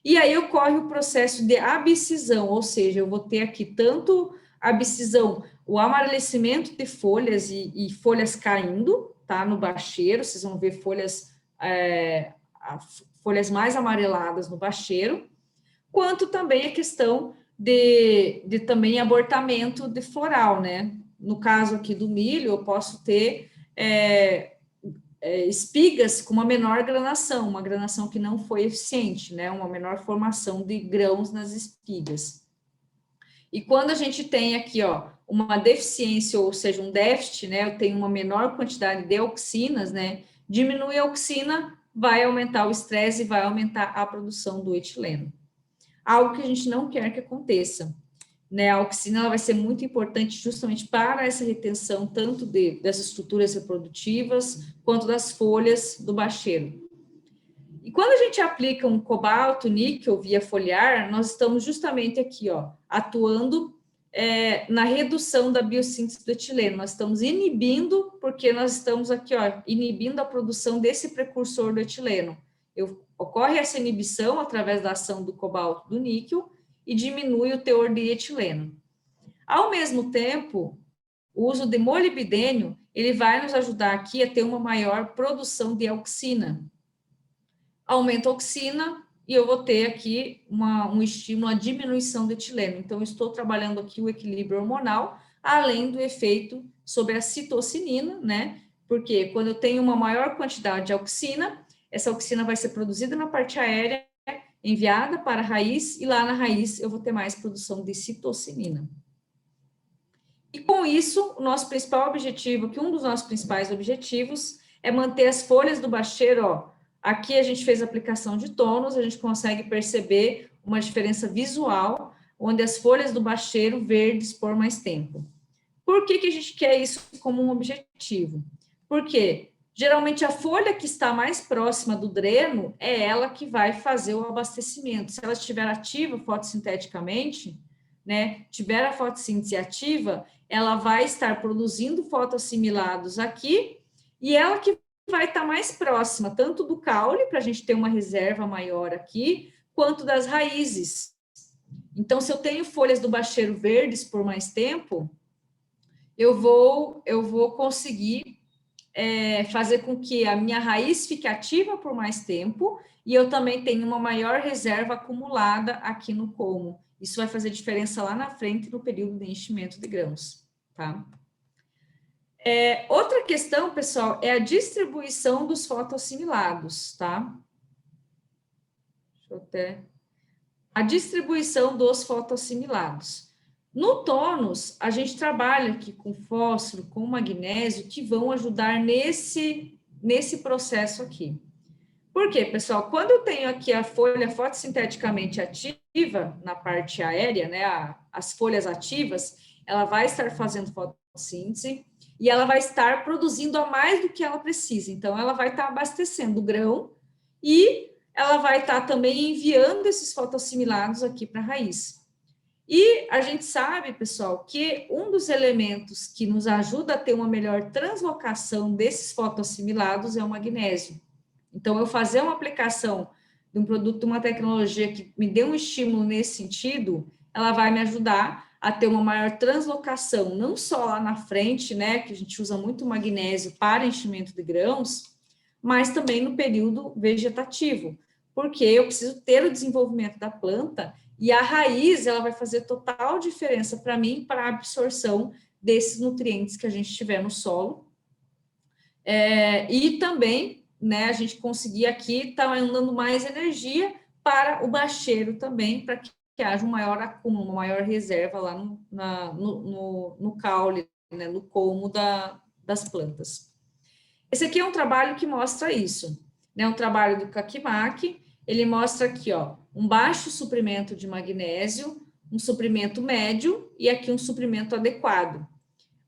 e aí ocorre o processo de abscisão, ou seja, eu vou ter aqui tanto a abscisão, o amarelecimento de folhas e folhas caindo, tá, no bacheiro, vocês vão ver folhas mais amareladas no bacheiro, quanto também a questão de também abortamento de floral, né? No caso aqui do milho, eu posso ter espigas com uma menor granação, uma granação que não foi eficiente, né? Uma menor formação de grãos nas espigas. E quando a gente tem aqui, ó, uma deficiência, ou seja, um déficit, né? Eu tenho uma menor quantidade de auxinas, né? Diminui a auxina, vai aumentar o estresse e vai aumentar a produção do etileno. Algo que a gente não quer que aconteça, né? A auxina ela vai ser muito importante justamente para essa retenção tanto das estruturas reprodutivas quanto das folhas do bacheiro. E quando a gente aplica um cobalto, níquel via foliar, nós estamos justamente aqui, ó, atuando na redução da biossíntese do etileno. Nós estamos inibindo, porque nós estamos aqui, ó, inibindo a produção desse precursor do etileno. Ocorre essa inibição através da ação do cobalto do níquel e diminui o teor de etileno. Ao mesmo tempo, o uso de molibdênio, ele vai nos ajudar aqui a ter uma maior produção de auxina. Aumenta a auxina e eu vou ter aqui um estímulo à diminuição do etileno. Então, eu estou trabalhando aqui o equilíbrio hormonal, além do efeito sobre a citocinina, né? Porque quando eu tenho uma maior quantidade de auxina, essa auxina vai ser produzida na parte aérea, enviada para a raiz, e lá na raiz eu vou ter mais produção de citocinina. E com isso, o nosso principal objetivo, que um dos nossos principais objetivos, é manter as folhas do bacheiro, ó. Aqui a gente fez a aplicação de tônus, a gente consegue perceber uma diferença visual, onde as folhas do bacheiro verdes por mais tempo. Por que a gente quer isso como um objetivo? Porque geralmente a folha que está mais próxima do dreno é ela que vai fazer o abastecimento. Se ela estiver ativa fotossinteticamente, né, tiver a fotossíntese ativa, ela vai estar produzindo fotoassimilados aqui e ela que vai estar mais próxima, tanto do caule, para a gente ter uma reserva maior aqui, quanto das raízes. Então, se eu tenho folhas do bacheiro verdes por mais tempo, eu vou conseguir fazer com que a minha raiz fique ativa por mais tempo e eu também tenho uma maior reserva acumulada aqui no colmo. Isso vai fazer diferença lá na frente no período de enchimento de grãos, tá? Outra questão, pessoal, é a distribuição dos fotoassimilados, tá? Deixa eu até... A distribuição dos fotoassimilados. No tônus, a gente trabalha aqui com fósforo, com magnésio, que vão ajudar nesse processo aqui. Por quê, pessoal? Quando eu tenho aqui a folha fotossinteticamente ativa, na parte aérea, né, as folhas ativas, ela vai estar fazendo fotossíntese e ela vai estar produzindo a mais do que ela precisa. Então, ela vai estar abastecendo o grão e ela vai estar também enviando esses fotoassimilados aqui para a raiz. E a gente sabe, pessoal, que um dos elementos que nos ajuda a ter uma melhor translocação desses fotoassimilados é o magnésio. Então, eu fazer uma aplicação de um produto, de uma tecnologia que me dê um estímulo nesse sentido, ela vai me ajudar a ter uma maior translocação, não só lá na frente, né, que a gente usa muito magnésio para enchimento de grãos, mas também no período vegetativo, porque eu preciso ter o desenvolvimento da planta e a raiz, ela vai fazer total diferença para mim, para a absorção desses nutrientes que a gente tiver no solo. E também, né, a gente conseguir aqui estar dando mais energia para o bacheiro também, para que haja um maior acúmulo, uma maior reserva lá no caule, né, no colmo das plantas. Esse aqui é um trabalho que mostra isso, né, um trabalho do Kakimaki. Ele mostra aqui, ó, um baixo suprimento de magnésio, um suprimento médio e aqui um suprimento adequado.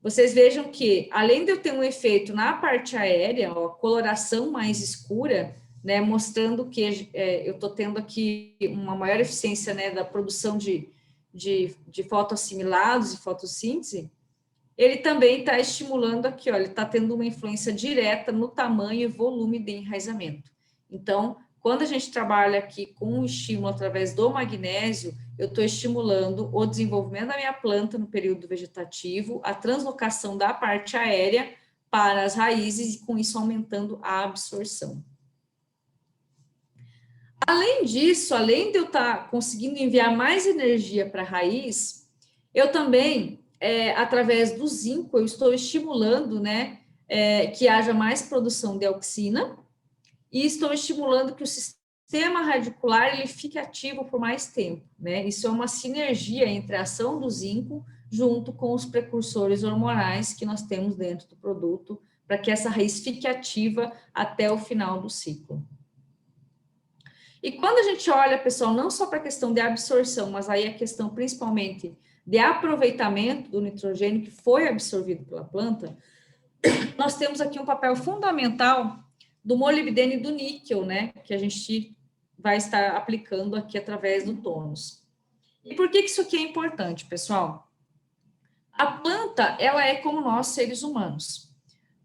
Vocês vejam que, além de eu ter um efeito na parte aérea, ó, coloração mais escura, né, mostrando que eu estou tendo aqui uma maior eficiência, né, da produção de fotoassimilados e fotossíntese, ele também está estimulando aqui, ó, ele está tendo uma influência direta no tamanho e volume de enraizamento. Então, quando a gente trabalha aqui com o estímulo através do magnésio, eu estou estimulando o desenvolvimento da minha planta no período vegetativo, a translocação da parte aérea para as raízes e com isso aumentando a absorção. Além disso, além de eu estar conseguindo enviar mais energia para a raiz, eu também, através do zinco, eu estou estimulando, né, que haja mais produção de auxina, e estou estimulando que o sistema radicular ele fique ativo por mais tempo, né? Isso é uma sinergia entre a ação do zinco junto com os precursores hormonais que nós temos dentro do produto, para que essa raiz fique ativa até o final do ciclo. E quando a gente olha, pessoal, não só para a questão de absorção, mas aí a questão principalmente de aproveitamento do nitrogênio que foi absorvido pela planta, nós temos aqui um papel fundamental do molibdênio e do níquel, né, que a gente vai estar aplicando aqui através do tônus. E por que isso aqui é importante, pessoal? A planta, ela é como nós, seres humanos.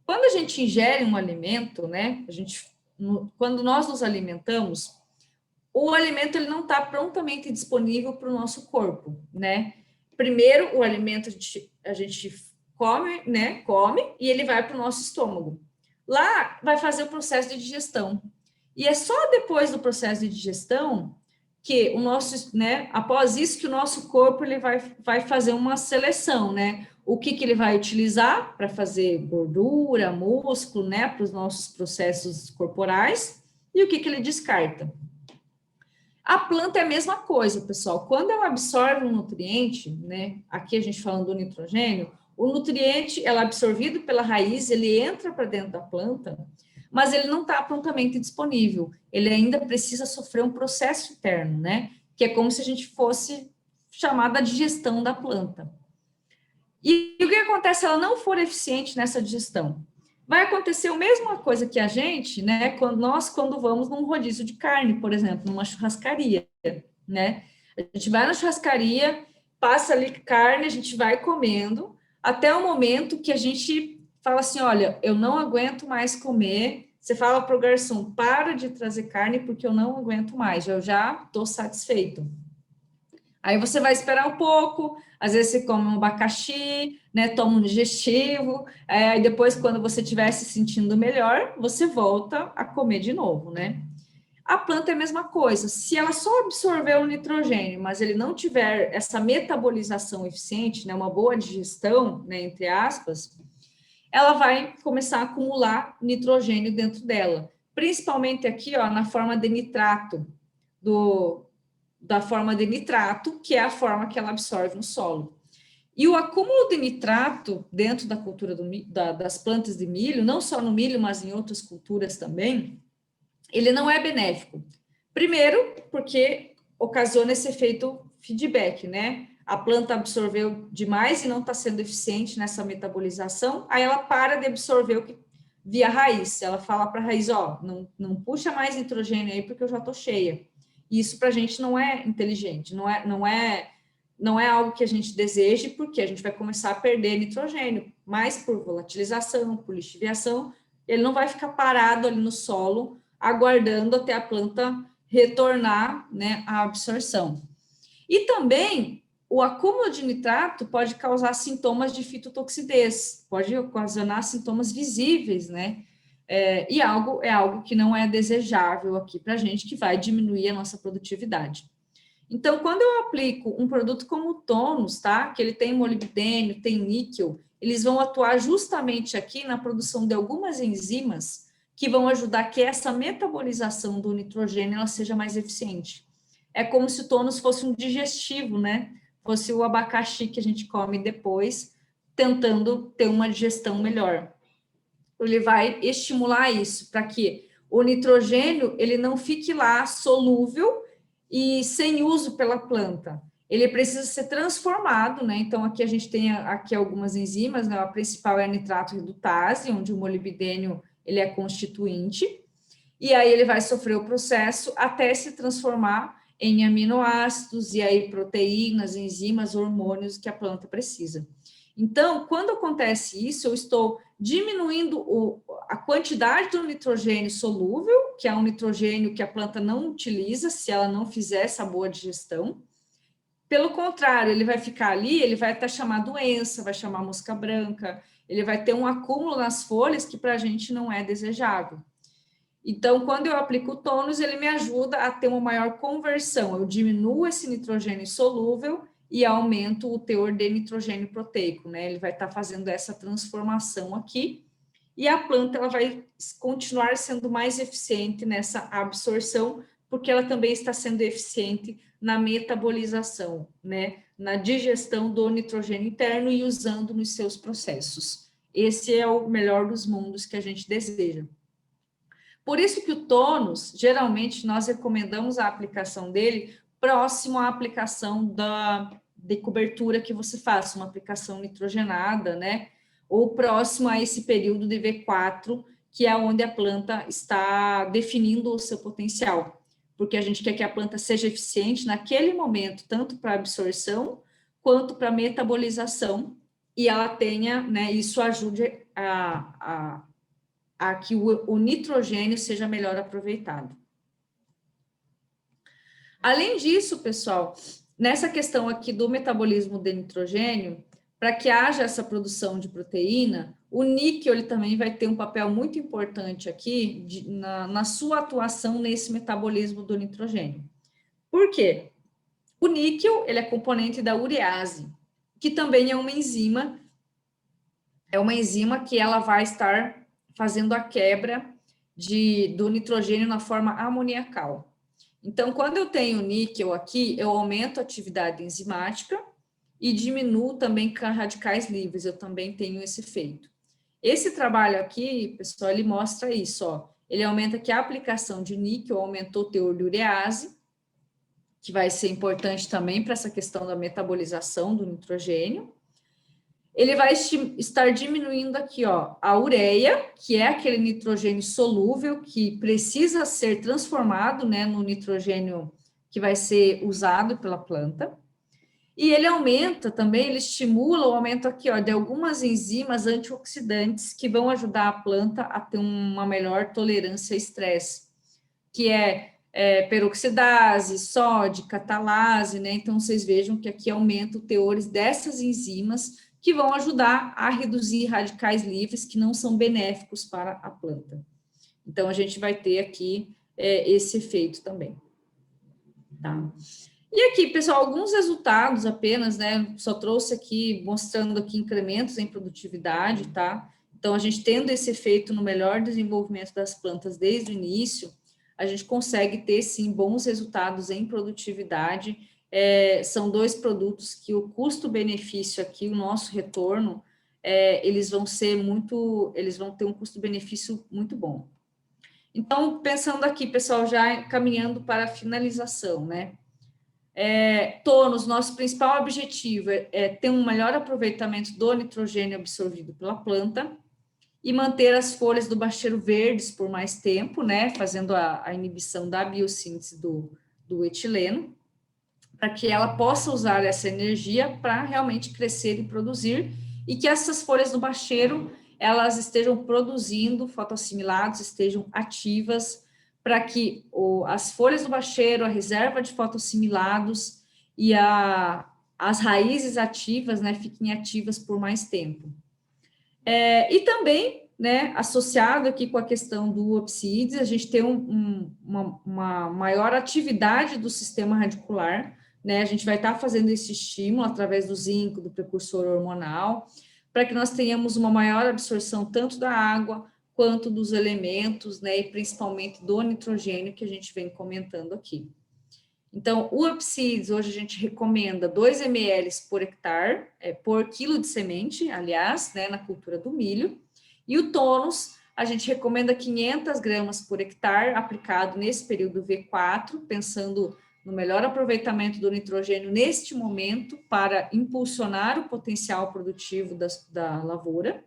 Quando a gente ingere um alimento, né, quando nós nos alimentamos, o alimento ele não está prontamente disponível para o nosso corpo, né? Primeiro, o alimento a gente come, né, come, e ele vai para o nosso estômago. Lá vai fazer o processo de digestão. E é só depois do processo de digestão que o nosso, né, após isso que o nosso corpo ele vai fazer uma seleção, né? O que ele vai utilizar para fazer gordura, músculo, né, para os nossos processos corporais, e o que ele descarta. A planta é a mesma coisa, pessoal. Quando ela absorve um nutriente, né, aqui a gente falando do nitrogênio, o nutriente, ela é absorvido pela raiz, ele entra para dentro da planta, mas ele não está prontamente disponível. Ele ainda precisa sofrer um processo interno, né? Que é como se a gente fosse chamada digestão da planta. E o que acontece se ela não for eficiente nessa digestão? Vai acontecer a mesma coisa que a gente, né? Quando vamos num rodízio de carne, por exemplo, numa churrascaria, né? A gente vai na churrascaria, passa ali carne, a gente vai comendo, até o momento que a gente fala assim, olha, eu não aguento mais comer. Você fala para o garçom, para de trazer carne porque eu não aguento mais, eu já estou satisfeito. Aí você vai esperar um pouco, às vezes você come um abacaxi, né, toma um digestivo, aí depois, quando você estiver se sentindo melhor, você volta a comer de novo, né? A planta é a mesma coisa, se ela só absorver o nitrogênio, mas ele não tiver essa metabolização eficiente, né, uma boa digestão, né, entre aspas, ela vai começar a acumular nitrogênio dentro dela, principalmente aqui, ó, na forma de nitrato, da forma de nitrato, que é a forma que ela absorve no solo. E o acúmulo de nitrato dentro da cultura das plantas de milho, não só no milho, mas em outras culturas também, ele não é benéfico. Primeiro, porque ocasiona esse efeito feedback, né? A planta absorveu demais e não está sendo eficiente nessa metabolização, aí ela para de absorver o que via raiz. Ela fala para a raiz, ó, não puxa mais nitrogênio aí porque eu já estou cheia. E isso para a gente não é inteligente, não é algo que a gente deseje, porque a gente vai começar a perder nitrogênio, mas por volatilização, por lixiviação, ele não vai ficar parado ali no solo, aguardando até a planta retornar, né, à absorção. E também, o acúmulo de nitrato pode causar sintomas de fitotoxidez, pode ocasionar sintomas visíveis, né? E é algo que não é desejável aqui para a gente, que vai diminuir a nossa produtividade. Então, quando eu aplico um produto como o Tônus, tá? Que ele tem molibdênio, tem níquel, eles vão atuar justamente aqui na produção de algumas enzimas que vão ajudar que essa metabolização do nitrogênio ela seja mais eficiente. É como se o Tônus fosse um digestivo, né? Fosse o abacaxi que a gente come depois, tentando ter uma digestão melhor. Ele vai estimular isso para que o nitrogênio ele não fique lá solúvel e sem uso pela planta. Ele precisa ser transformado, né? Então, aqui a gente tem aqui algumas enzimas, né? A principal é a nitrato redutase, onde o molibdênio ele é constituinte, e aí ele vai sofrer o processo até se transformar em aminoácidos, e aí proteínas, enzimas, hormônios que a planta precisa. Então, quando acontece isso, eu estou diminuindo a quantidade do nitrogênio solúvel, que é um nitrogênio que a planta não utiliza se ela não fizer essa boa digestão. Pelo contrário, ele vai ficar ali, ele vai até chamar doença, vai chamar mosca branca, ele vai ter um acúmulo nas folhas que para a gente não é desejável. Então, quando eu aplico o Tônus, ele me ajuda a ter uma maior conversão. Eu diminuo esse nitrogênio solúvel e aumento o teor de nitrogênio proteico, né? Ele vai estar fazendo essa transformação aqui e a planta ela vai continuar sendo mais eficiente nessa absorção, porque ela também está sendo eficiente na metabolização, né? Na digestão do nitrogênio interno e usando nos seus processos. Esse é o melhor dos mundos que a gente deseja. Por isso que o Tônus, geralmente, nós recomendamos a aplicação dele próximo à aplicação de cobertura que você faça, uma aplicação nitrogenada, né? Ou próximo a esse período de V4, que é onde a planta está definindo o seu potencial. Porque a gente quer que a planta seja eficiente naquele momento, tanto para absorção, quanto para metabolização, e ela tenha, né, isso ajude a que o nitrogênio seja melhor aproveitado. Além disso, pessoal, nessa questão aqui do metabolismo de nitrogênio, para que haja essa produção de proteína, o níquel ele também vai ter um papel muito importante aqui na sua atuação nesse metabolismo do nitrogênio. Por quê? O níquel ele é componente da urease, que também é uma enzima que ela vai estar fazendo a quebra do nitrogênio na forma amoniacal. Então, quando eu tenho níquel aqui, eu aumento a atividade enzimática e diminuo também radicais livres, eu também tenho esse efeito. Esse trabalho aqui, pessoal, ele mostra isso, ó. Ele aumenta que a aplicação de níquel aumentou o teor de urease, que vai ser importante também para essa questão da metabolização do nitrogênio. Ele vai estar diminuindo aqui, ó, a ureia, que é aquele nitrogênio solúvel que precisa ser transformado, né, no nitrogênio que vai ser usado pela planta. E ele aumenta também, ele estimula o aumento aqui, ó, de algumas enzimas antioxidantes que vão ajudar a planta a ter uma melhor tolerância a estresse, que é peroxidase, sódica, talase, né? Então, vocês vejam que aqui aumenta os teores dessas enzimas que vão ajudar a reduzir radicais livres que não são benéficos para a planta. Então, a gente vai ter aqui esse efeito também. Tá? E aqui, pessoal, alguns resultados apenas, né? Só trouxe aqui, mostrando aqui incrementos em produtividade, tá? Então, a gente tendo esse efeito no melhor desenvolvimento das plantas desde o início, a gente consegue ter, sim, bons resultados em produtividade. São dois produtos que o custo-benefício aqui, o nosso retorno, eles vão ter um custo-benefício muito bom. Então, pensando aqui, pessoal, já caminhando para a finalização, né? Tônus, nosso principal objetivo é ter um melhor aproveitamento do nitrogênio absorvido pela planta e manter as folhas do bacheiro verdes por mais tempo, né? Fazendo a inibição da biossíntese do etileno, para que ela possa usar essa energia para realmente crescer e produzir, e que essas folhas do bacheiro, elas estejam produzindo fotoassimilados, estejam ativas, para que as folhas do bacheiro, a reserva de fotoassimilados e as raízes ativas, né, fiquem ativas por mais tempo. E também, né, associado aqui com a questão do Opsides, a gente tem uma maior atividade do sistema radicular, né, a gente vai estar fazendo esse estímulo através do zinco, do precursor hormonal, para que nós tenhamos uma maior absorção tanto da água quanto dos elementos, né, e principalmente do nitrogênio que a gente vem comentando aqui. Então, o Upseeds, hoje a gente recomenda 2 ml por hectare, por quilo de semente, aliás, né, na cultura do milho. E o Tônus, a gente recomenda 500 gramas por hectare, aplicado nesse período V4, pensando no melhor aproveitamento do nitrogênio neste momento, para impulsionar o potencial produtivo da lavoura.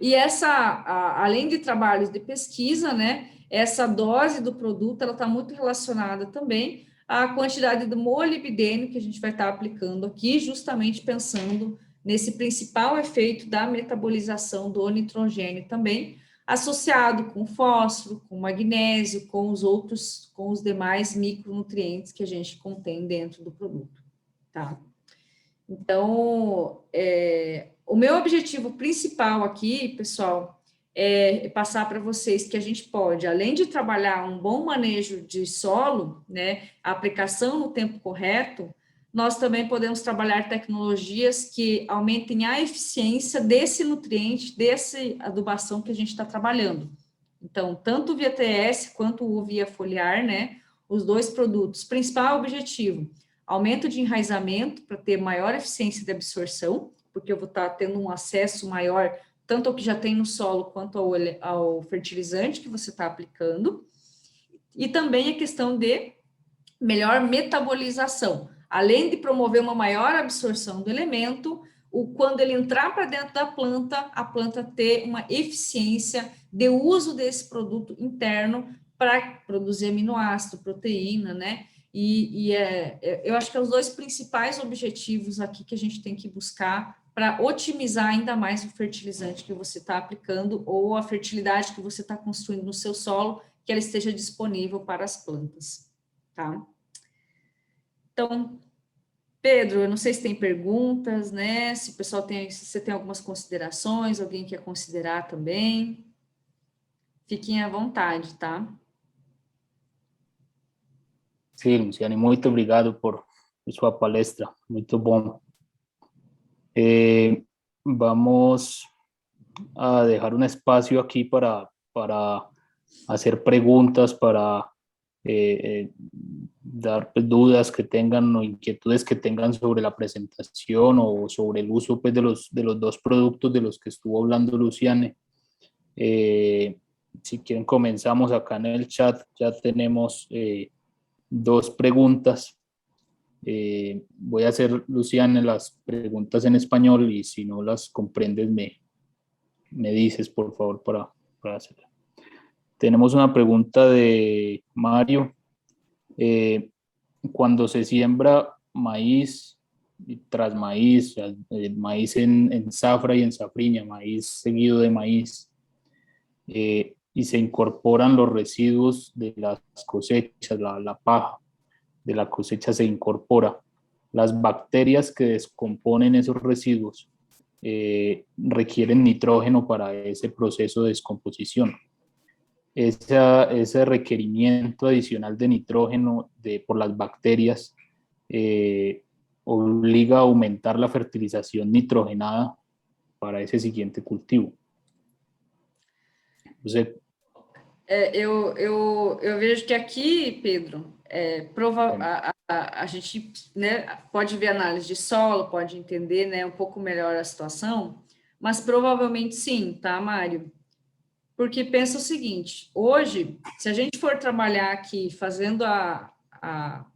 E além de trabalhos de pesquisa, né, essa dose do produto, ela está muito relacionada também à quantidade do molibdênio que a gente vai estar aplicando aqui, justamente pensando nesse principal efeito da metabolização do nitrogênio também, associado com fósforo, com magnésio, com os demais micronutrientes que a gente contém dentro do produto, tá? Então, o meu objetivo principal aqui, pessoal, é passar para vocês que a gente pode, além de trabalhar um bom manejo de solo, né, a aplicação no tempo correto, nós também podemos trabalhar tecnologias que aumentem a eficiência desse nutriente, dessa adubação que a gente está trabalhando. Então, tanto via TS quanto o via foliar, né, os dois produtos. Principal objetivo: aumento de enraizamento para ter maior eficiência de absorção, porque eu vou estar tendo um acesso maior tanto ao que já tem no solo quanto ao fertilizante que você está aplicando, e também a questão de melhor metabolização, além de promover uma maior absorção do elemento, quando ele entrar para dentro da planta, a planta ter uma eficiência de uso desse produto interno para produzir aminoácido, proteína, né? Eu acho que é os dois principais objetivos aqui que a gente tem que buscar para otimizar ainda mais o fertilizante que você está aplicando ou a fertilidade que você está construindo no seu solo, que ela esteja disponível para as plantas, tá? Então, Pedro, eu não sei se tem perguntas, né? Se o pessoal se você tem algumas considerações, alguém quer considerar também, fiquem à vontade, tá? Sim, Luciane, muito obrigado por sua palestra, muito bom. Vamos a dejar un espacio aquí para hacer preguntas, para dar dudas que tengan o inquietudes que tengan sobre la presentación o sobre el uso pues, de los dos productos de los que estuvo hablando Luciane. Si quieren comenzamos acá en el chat, ya tenemos 2 preguntas. Voy a hacer, Luciane, las preguntas en español y si no las comprendes me dices, por favor, para hacerla. Tenemos una pregunta de Mario. Cuando se siembra maíz tras maíz, maíz en zafra y en safriña, maíz seguido de maíz, y se incorporan los residuos de las cosechas, la paja de la cosecha se incorpora. Las bacterias que descomponen esos residuos requieren nitrógeno para ese proceso de descomposición. Ese requerimiento adicional de nitrógeno por las bacterias obliga a aumentar la fertilización nitrogenada para ese siguiente cultivo. Entonces, eu vejo que aqui, Pedro, a gente, né, pode ver análise de solo, pode entender, né, um pouco melhor a situação, mas provavelmente sim, tá, Mário? porque pensa o seguinte, hoje, se a gente for trabalhar aqui fazendo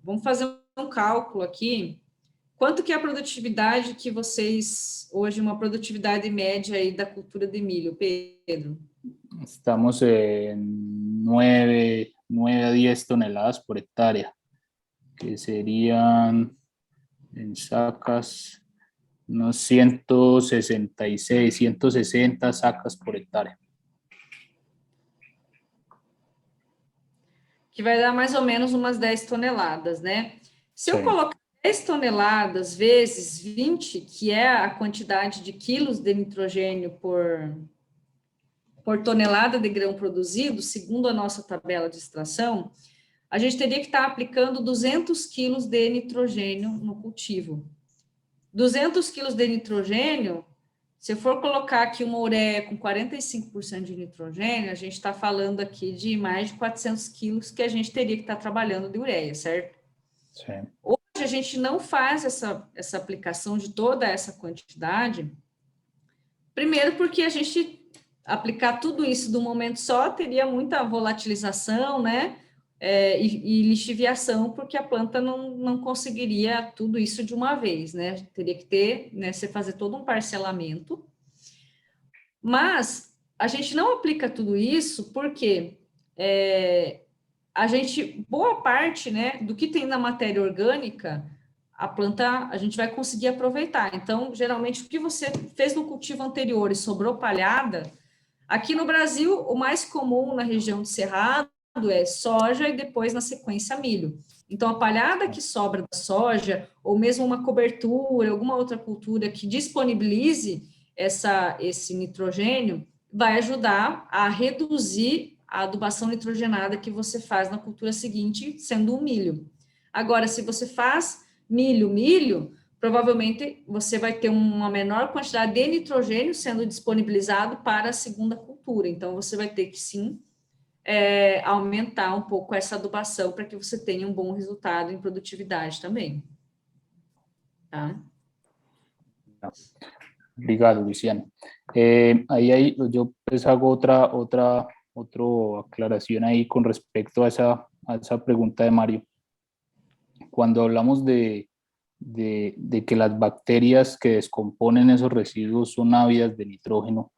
vamos fazer um cálculo aqui, quanto que é a produtividade que vocês, hoje, uma produtividade média aí da cultura de milho, Pedro? Estamos en 9 a 10 toneladas por hectárea, que serían en sacas unos 166, 160 sacas por hectárea. Que vai dar mais ou menos umas 10 toneladas, né? Se eu Sí. colocar 10 toneladas vezes 20, que é a quantidade de quilos de nitrogênio por tonelada de grão produzido, segundo a nossa tabela de extração, a gente teria que estar aplicando 200 quilos de nitrogênio no cultivo. 200 quilos de nitrogênio, se eu for colocar aqui uma ureia com 45% de nitrogênio, a gente está falando aqui de mais de 400 quilos que a gente teria que estar trabalhando de ureia, certo? Sí. Hoje a gente não faz essa aplicação de toda essa quantidade, primeiro porque a gente aplicar tudo isso de um momento só teria muita volatilização, né? E lixiviação, porque a planta não conseguiria tudo isso de uma vez, né? Teria que ter, né? Você fazer todo um parcelamento. Mas a gente não aplica tudo isso porque a gente, boa parte, né, do que tem na matéria orgânica, a planta, a gente vai conseguir aproveitar. Então, geralmente, o que você fez no cultivo anterior e sobrou palhada, aqui no Brasil, o mais comum na região do Cerrado é soja e depois, na sequência, milho. Então, a palhada que sobra da soja, ou mesmo uma cobertura, alguma outra cultura que disponibilize esse nitrogênio, vai ajudar a reduzir a adubação nitrogenada que você faz na cultura seguinte, sendo o milho. Agora, se você faz milho, provavelmente você vai ter uma menor quantidade de nitrogênio sendo disponibilizado para a segunda cultura. Então, você vai ter que, sim, aumentar um pouco essa adubação para que você tenha um bom resultado em produtividade também. Tá? Obrigado, Luciano. Ahí yo pues hago otra aclaración ahí con respecto a esa pregunta de Mario. Cuando hablamos de que las bacterias que descomponen esos residuos son ávidas de nitrógeno,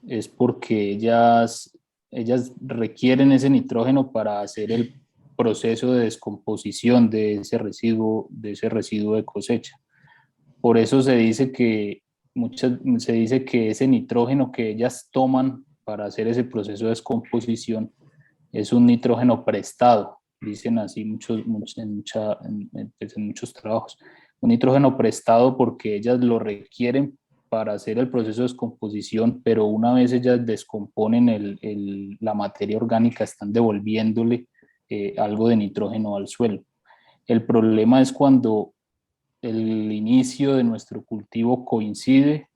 es porque ellas requieren ese nitrógeno para hacer el proceso de descomposición de ese residuo de cosecha. Por eso se dice que ese nitrógeno que ellas toman para hacer ese proceso de descomposición es un nitrógeno prestado, dicen así en muchos trabajos. Un nitrógeno prestado porque ellas lo requieren para hacer el proceso de descomposición, pero una vez ellas descomponen la materia orgánica, están devolviéndole algo de nitrógeno al suelo. El problema es cuando el inicio de nuestro cultivo coincide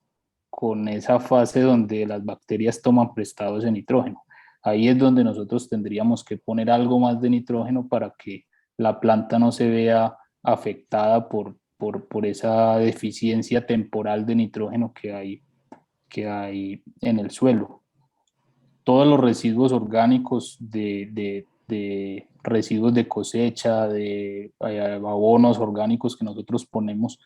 con esa fase donde las bacterias toman prestado ese nitrógeno. Ahí es donde nosotros tendríamos que poner algo más de nitrógeno para que la planta no se vea afectada por esa deficiencia temporal de nitrógeno que hay en el suelo. Todos los residuos orgánicos de residuos de cosecha, de abonos orgánicos que nosotros ponemos,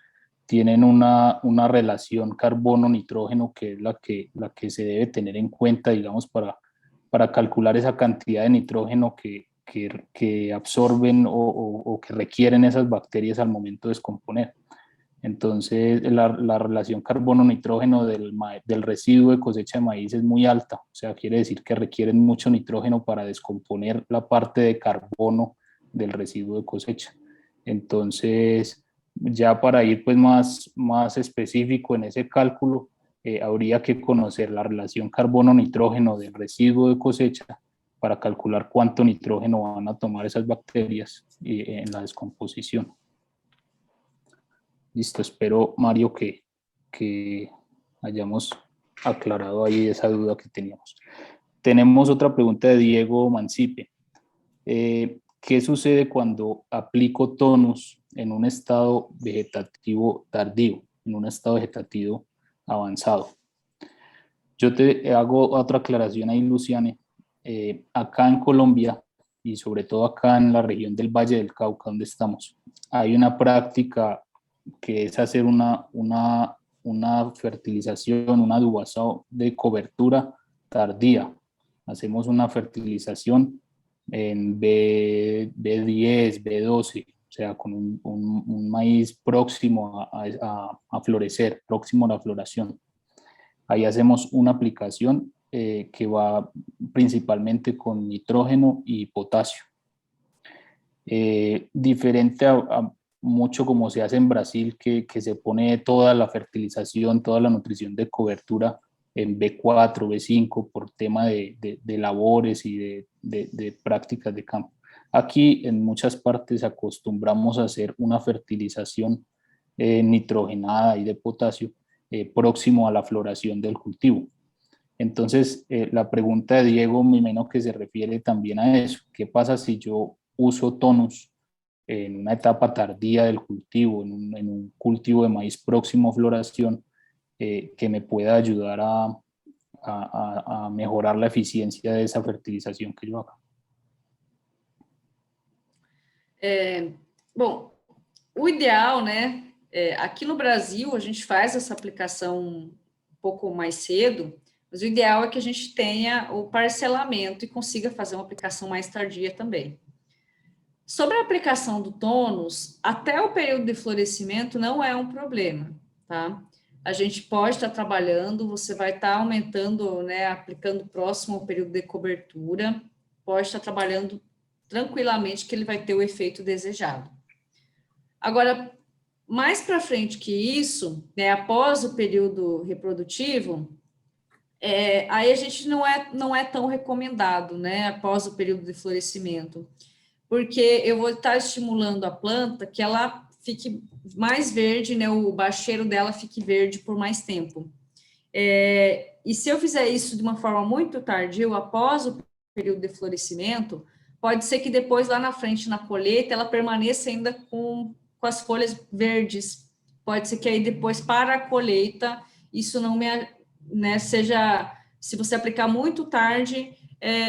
tienen una relación carbono-nitrógeno que es la que se debe tener en cuenta, digamos, para calcular esa cantidad de nitrógeno que absorben o que requieren esas bacterias al momento de descomponer. Entonces, la relación carbono-nitrógeno del residuo de cosecha de maíz es muy alta, o sea, quiere decir que requieren mucho nitrógeno para descomponer la parte de carbono del residuo de cosecha. Entonces, ya para ir pues más específico en ese cálculo, habría que conocer la relación carbono-nitrógeno del residuo de cosecha para calcular cuánto nitrógeno van a tomar esas bacterias en la descomposición. Listo, espero, Mario, que hayamos aclarado ahí esa duda que teníamos. Tenemos otra pregunta de Diego Mancipe. ¿Qué sucede cuando aplico tonus en un estado vegetativo tardío, en un estado vegetativo avanzado? Yo te hago otra aclaración ahí, Luciane. Acá en Colombia, y sobre todo acá en la región del Valle del Cauca, donde estamos, hay una práctica que es hacer una fertilización, un adubazado de cobertura tardía. Hacemos una fertilización en B10, B12, o sea, con un maíz próximo a florecer, próximo a la floración. Ahí hacemos una aplicación que va principalmente con nitrógeno y potasio. Diferente a mucho como se hace en Brasil, que se pone toda la fertilización, toda la nutrición de cobertura en B4, B5 por tema de labores y de prácticas de campo. Aquí en muchas partes acostumbramos a hacer una fertilización nitrogenada y de potasio próximo a la floración del cultivo. Entonces, la pregunta de Diego, me imagino que se refiere también a eso. ¿Qué pasa si yo uso tonus en una etapa tardía del cultivo, en un cultivo de maíz próximo a floración, que me pueda ayudar a mejorar la eficiencia de esa fertilización que yo haga? Bom, o ideal, né? Aqui no Brasil, a gente faz essa aplicação um pouco mais cedo, mas o ideal é que a gente tenha o parcelamento e consiga fazer uma aplicação mais tardia também. Sobre a aplicação do tônus, até o período de florescimento não é um problema, tá? A gente pode estar trabalhando, você vai estar aumentando, né, aplicando próximo ao período de cobertura, pode estar trabalhando tranquilamente que ele vai ter o efeito desejado. Agora, mais para frente que isso, né, após o período reprodutivo, aí a gente não é tão recomendado, né, após o período de florescimento, porque eu vou estar estimulando a planta que ela fique mais verde, né, o bacheiro dela fique verde por mais tempo. E se eu fizer isso de uma forma muito tardia, após o período de florescimento, pode ser que depois, lá na frente, na colheita, ela permaneça ainda com as folhas verdes. Pode ser que aí depois, para a colheita, isso não seja... Se você aplicar muito tarde,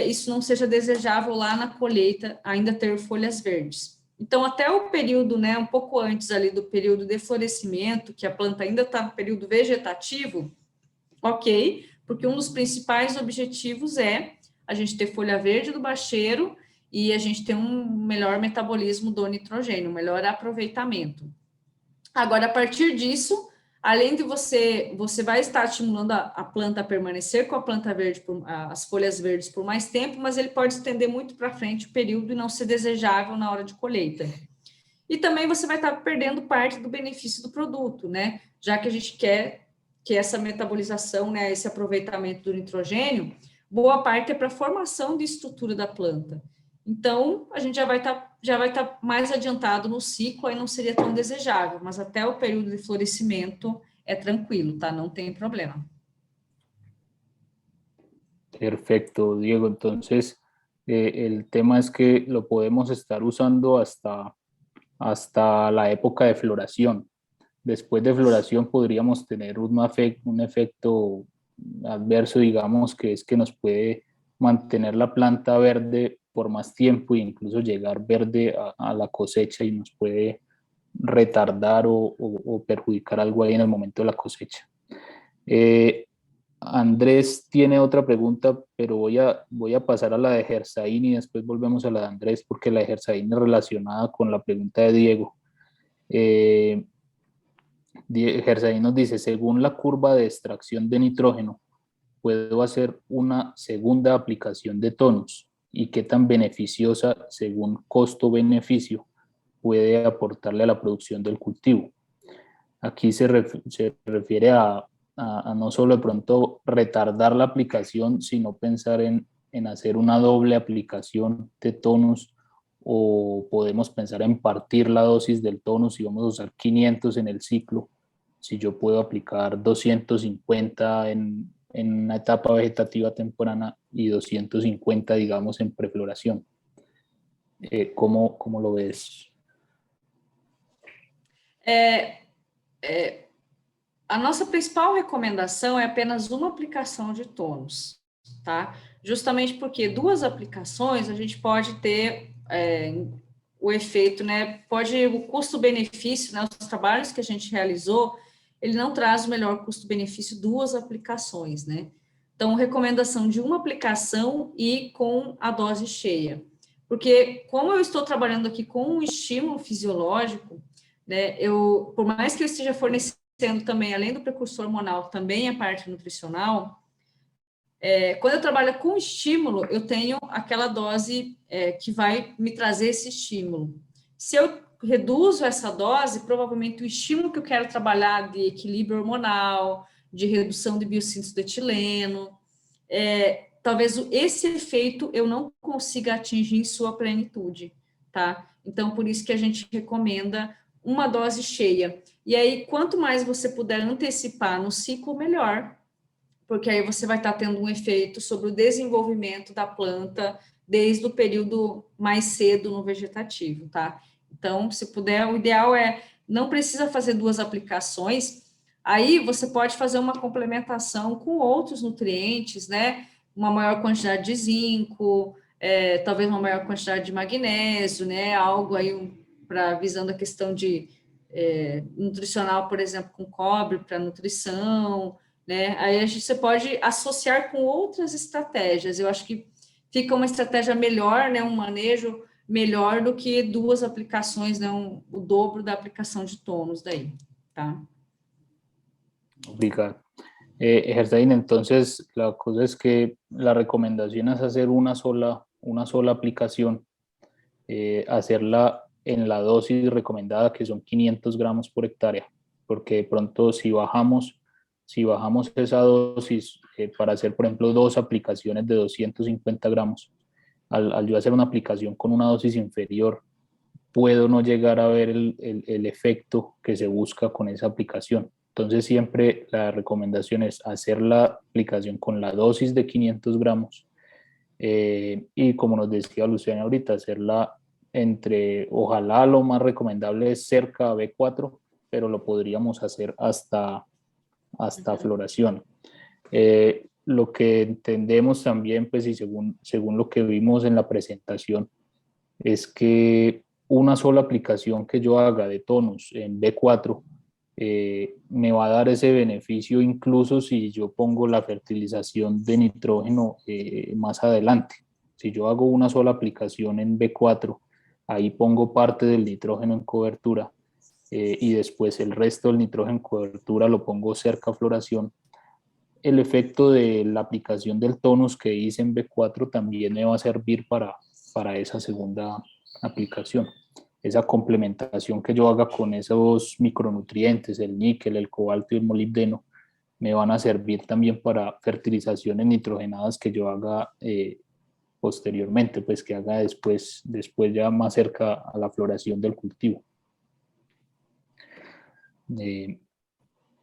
isso não seja desejável lá na colheita, ainda ter folhas verdes. Então, até o período, né, um pouco antes ali do período de florescimento, que a planta ainda está no período vegetativo, ok, porque um dos principais objetivos é a gente ter folha verde do bacheiro e a gente ter um melhor metabolismo do nitrogênio, um melhor aproveitamento. Agora, a partir disso, além de você vai estar estimulando a planta a permanecer com a planta verde, as folhas verdes por mais tempo, mas ele pode estender muito para frente o período e não ser desejável na hora de colheita. E também você vai estar perdendo parte do benefício do produto, né? Já que a gente quer que essa metabolização, né, esse aproveitamento do nitrogênio, boa parte é para a formação de estrutura da planta. Então, a gente já vai estar mais adiantado no ciclo, aí não seria tão desejável, mas até o período de florescimento é tranquilo, tá? Não tem problema. Perfecto, Diego. Entonces, el tema es que lo podemos estar usando hasta la época de floración. Después de floración podríamos tener un efecto adverso, digamos, que es que nos puede mantener la planta verde por más tiempo e incluso llegar verde a la cosecha y nos puede retardar o perjudicar algo ahí en el momento de la cosecha. Andrés tiene otra pregunta, pero voy a pasar a la de Gersaín y después volvemos a la de Andrés, porque la de Gersaín es relacionada con la pregunta de Diego. Gersaín nos dice, según la curva de extracción de nitrógeno, ¿puedo hacer una segunda aplicación de tonus? ¿Y qué tan beneficiosa, según costo-beneficio, puede aportarle a la producción del cultivo? Aquí se refiere a no solo de pronto retardar la aplicación, sino pensar en hacer una doble aplicación de tonus, o podemos pensar en partir la dosis del tonus y vamos a usar 500 en el ciclo. Si yo puedo aplicar 250 en una etapa vegetativa temprana y 250, digamos, en prefloración. ¿Cómo lo ves? a nossa principal recomendação é apenas uma aplicação de tônus, tá? Justamente porque 2 aplicações a gente pode ter o efeito, né? O custo-benefício, né? Os trabalhos que a gente realizou, ele não traz o melhor custo-benefício 2 aplicações, né? Então, recomendação de uma aplicação e com a dose cheia. Porque, como eu estou trabalhando aqui com um estímulo fisiológico, né? Por mais que eu esteja fornecendo também, além do precursor hormonal, também a parte nutricional, quando eu trabalho com estímulo, eu tenho aquela dose que vai me trazer esse estímulo. Se eu reduzo essa dose, provavelmente o estímulo que eu quero trabalhar de equilíbrio hormonal, de redução de biossíntese do etileno, talvez esse efeito eu não consiga atingir em sua plenitude, tá? Então, por isso que a gente recomenda uma dose cheia. E aí, quanto mais você puder antecipar no ciclo, melhor, porque aí você vai estar tendo um efeito sobre o desenvolvimento da planta desde o período mais cedo no vegetativo, tá? Então, se puder, o ideal não precisa fazer 2 aplicações, aí você pode fazer uma complementação com outros nutrientes, né? Uma maior quantidade de zinco, talvez uma maior quantidade de magnésio, né? Algo aí visando a questão de nutricional, por exemplo, com cobre para nutrição, né? Aí você pode associar com outras estratégias. Eu acho que fica uma estratégia melhor, né? Um manejo melhor do que 2 aplicações, né? O dobro da aplicação de tônus daí, tá? Obrigado. Gersain, entonces la cosa es que la recomendación es hacer una sola aplicación, hacerla en la dosis recomendada, que son 500 gramos por hectárea, porque de pronto si bajamos esa dosis para hacer, por ejemplo, 2 aplicaciones de 250 gramos, al yo hacer una aplicación con una dosis inferior, puedo no llegar a ver el efecto que se busca con esa aplicación. Entonces siempre la recomendación es hacer la aplicación con la dosis de 500 gramos y como nos decía Luciana ahorita, hacerla ojalá lo más recomendable es cerca a B4, pero lo podríamos hacer hasta floración. Lo que entendemos también, pues y según lo que vimos en la presentación, es que una sola aplicación que yo haga de tonus en B4 me va a dar ese beneficio incluso si yo pongo la fertilización de nitrógeno más adelante. Si yo hago una sola aplicación en B4, ahí pongo parte del nitrógeno en cobertura y después el resto del nitrógeno en cobertura lo pongo cerca a floración. El efecto de la aplicación del tonus que hice en B4 también me va a servir para esa segunda aplicación. Esa complementación que yo haga con esos micronutrientes, el níquel, el cobalto y el molibdeno, me van a servir también para fertilizaciones nitrogenadas que yo haga posteriormente, pues que haga después ya más cerca a la floración del cultivo.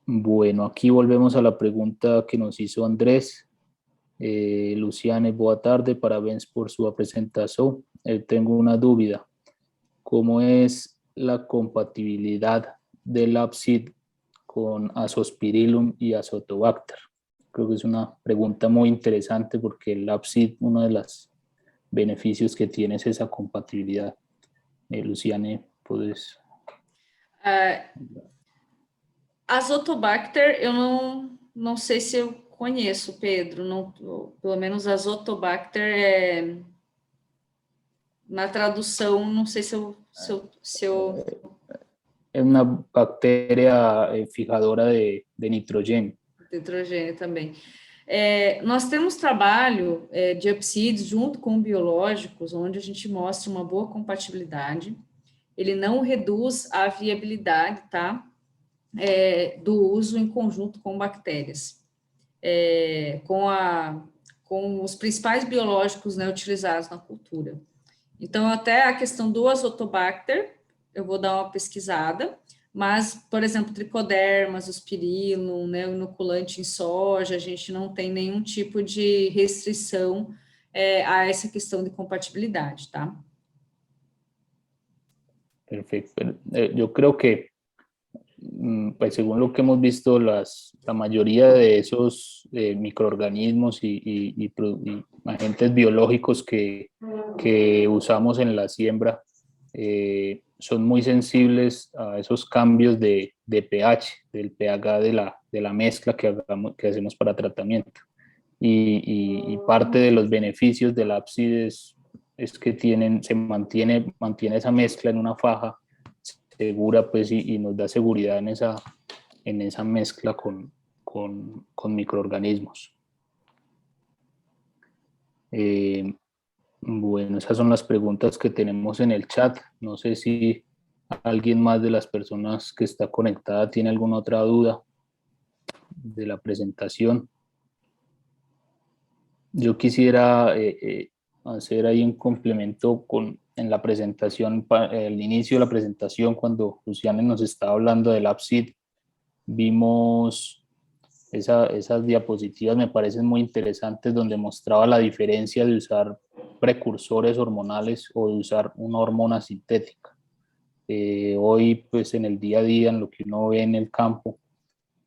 Bueno, aquí volvemos a la pregunta que nos hizo Andrés. Luciane, boa tarde, parabéns por su presentación. Tengo una duda. ¿Cómo es la compatibilidad del Absid con Azospirillum y Azotobacter? Creo que es una pregunta muy interesante porque el Absid, uno de los beneficios que tiene es esa compatibilidad. Luciane, ¿puedes? Azotobacter, eu não sei se eu conheço, Pedro. Não, pelo menos Azotobacter na tradução, não sei se eu... É uma bactéria fijadora de nitrogênio. Nitrogênio também. Nós temos trabalho de Absids junto com biológicos, onde a gente mostra uma boa compatibilidade. Ele não reduz a viabilidade, tá? Do uso em conjunto com bactérias. Com os principais biológicos, né, utilizados na cultura. Então, até a questão do Azotobacter, eu vou dar uma pesquisada, mas, por exemplo, Trichoderma, Azospirillum, né, o inoculante em soja, a gente não tem nenhum tipo de restrição a essa questão de compatibilidade, tá? Perfecto. Yo creo que pues según lo que hemos visto, la mayoría de esos microorganismos y agentes biológicos que usamos en la siembra son muy sensibles a esos cambios de pH, del pH de la mezcla que hacemos para tratamiento. Y parte de los beneficios del ábside es que se mantiene esa mezcla en una faja segura, pues, y nos da seguridad en esa mezcla con microorganismos. Bueno, esas son las preguntas que tenemos en el chat. No sé si alguien más de las personas que está conectada tiene alguna otra duda de la presentación. Yo quisiera hacer ahí un complemento en la presentación, el inicio de la presentación, cuando Luciane nos estaba hablando del AppSeed, vimos esas diapositivas, me parecen muy interesantes, donde mostraba la diferencia de usar precursores hormonales o de usar una hormona sintética. Hoy, pues en el día a día, en lo que uno ve en el campo,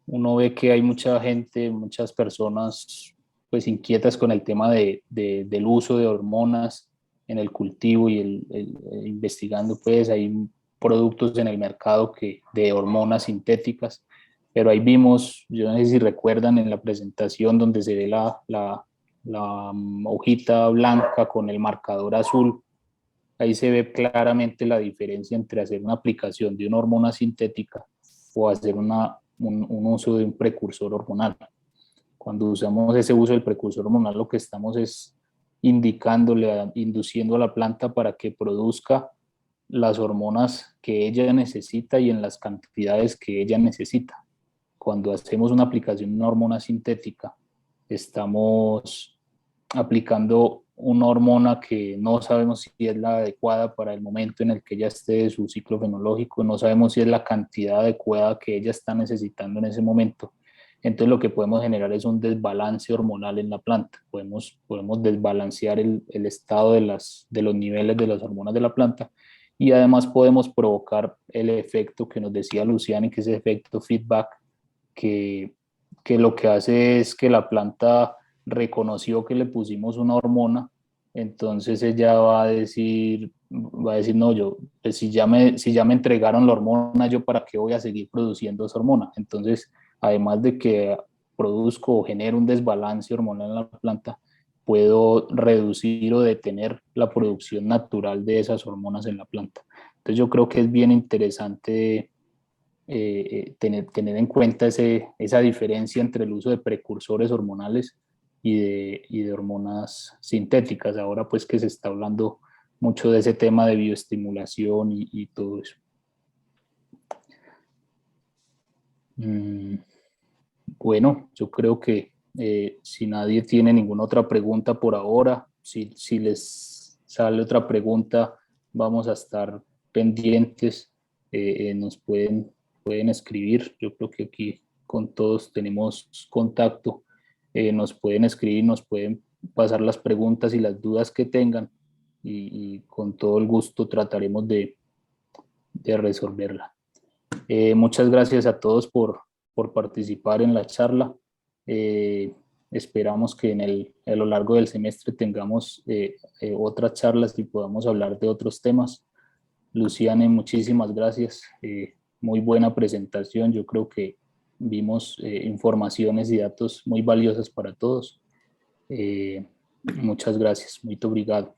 uno ve que hay mucha gente, muchas personas pues inquietas con el tema del uso de hormonas en el cultivo y investigando, pues hay productos en el mercado de hormonas sintéticas, pero ahí vimos, yo no sé si recuerdan en la presentación donde se ve la hojita blanca con el marcador azul, ahí se ve claramente la diferencia entre hacer una aplicación de una hormona sintética o hacer un uso de un precursor hormonal. Cuando usamos ese uso del precursor hormonal, lo que estamos es induciendo a la planta para que produzca las hormonas que ella necesita y en las cantidades que ella necesita. Cuando hacemos una aplicación de una hormona sintética, estamos aplicando una hormona que no sabemos si es la adecuada para el momento en el que ella esté de su ciclo fenológico, no sabemos si es la cantidad adecuada que ella está necesitando en ese momento. Entonces lo que podemos generar es un desbalance hormonal en la planta. Podemos desbalancear el estado de los niveles de las hormonas de la planta y además podemos provocar el efecto que nos decía Luciani, que es el efecto feedback, que lo que hace es que la planta reconoció que le pusimos una hormona, entonces ella va a decir no, yo, pues si ya me entregaron la hormona, yo para qué voy a seguir produciendo esa hormona. Entonces, además de que produzco o genero un desbalance hormonal en la planta, puedo reducir o detener la producción natural de esas hormonas en la planta. Entonces yo creo que es bien interesante tener en cuenta esa diferencia entre el uso de precursores hormonales y de hormonas sintéticas, ahora pues que se está hablando mucho de ese tema de bioestimulación y todo eso. Bueno, yo creo que si nadie tiene ninguna otra pregunta por ahora, si les sale otra pregunta, vamos a estar pendientes, nos pueden escribir. Yo creo que aquí con todos tenemos contacto, nos pueden escribir, nos pueden pasar las preguntas y las dudas que tengan y con todo el gusto trataremos de resolverla. Muchas gracias a todos por participar en la charla. Esperamos que a lo largo del semestre tengamos otras charlas y podamos hablar de otros temas. Luciane, muchísimas gracias. Muy buena presentación. Yo creo que vimos informaciones y datos muy valiosos para todos. Muchas gracias. Muito obrigado.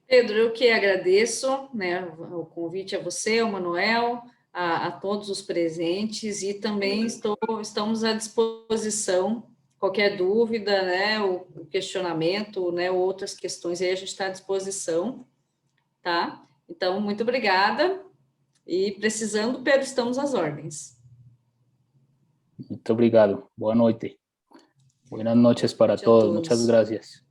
Pedro, eu que agradeço, né, o convite a você, ao Manuel, a todos os presentes e também estamos à disposição. Qualquer dúvida, né, o questionamento, né, outras questões aí a gente está à disposição, tá? Então, muito obrigada e precisando, Pedro, estamos às ordens. Muito obrigado. Boa noite. Buenas noches para todos. Muchas gracias.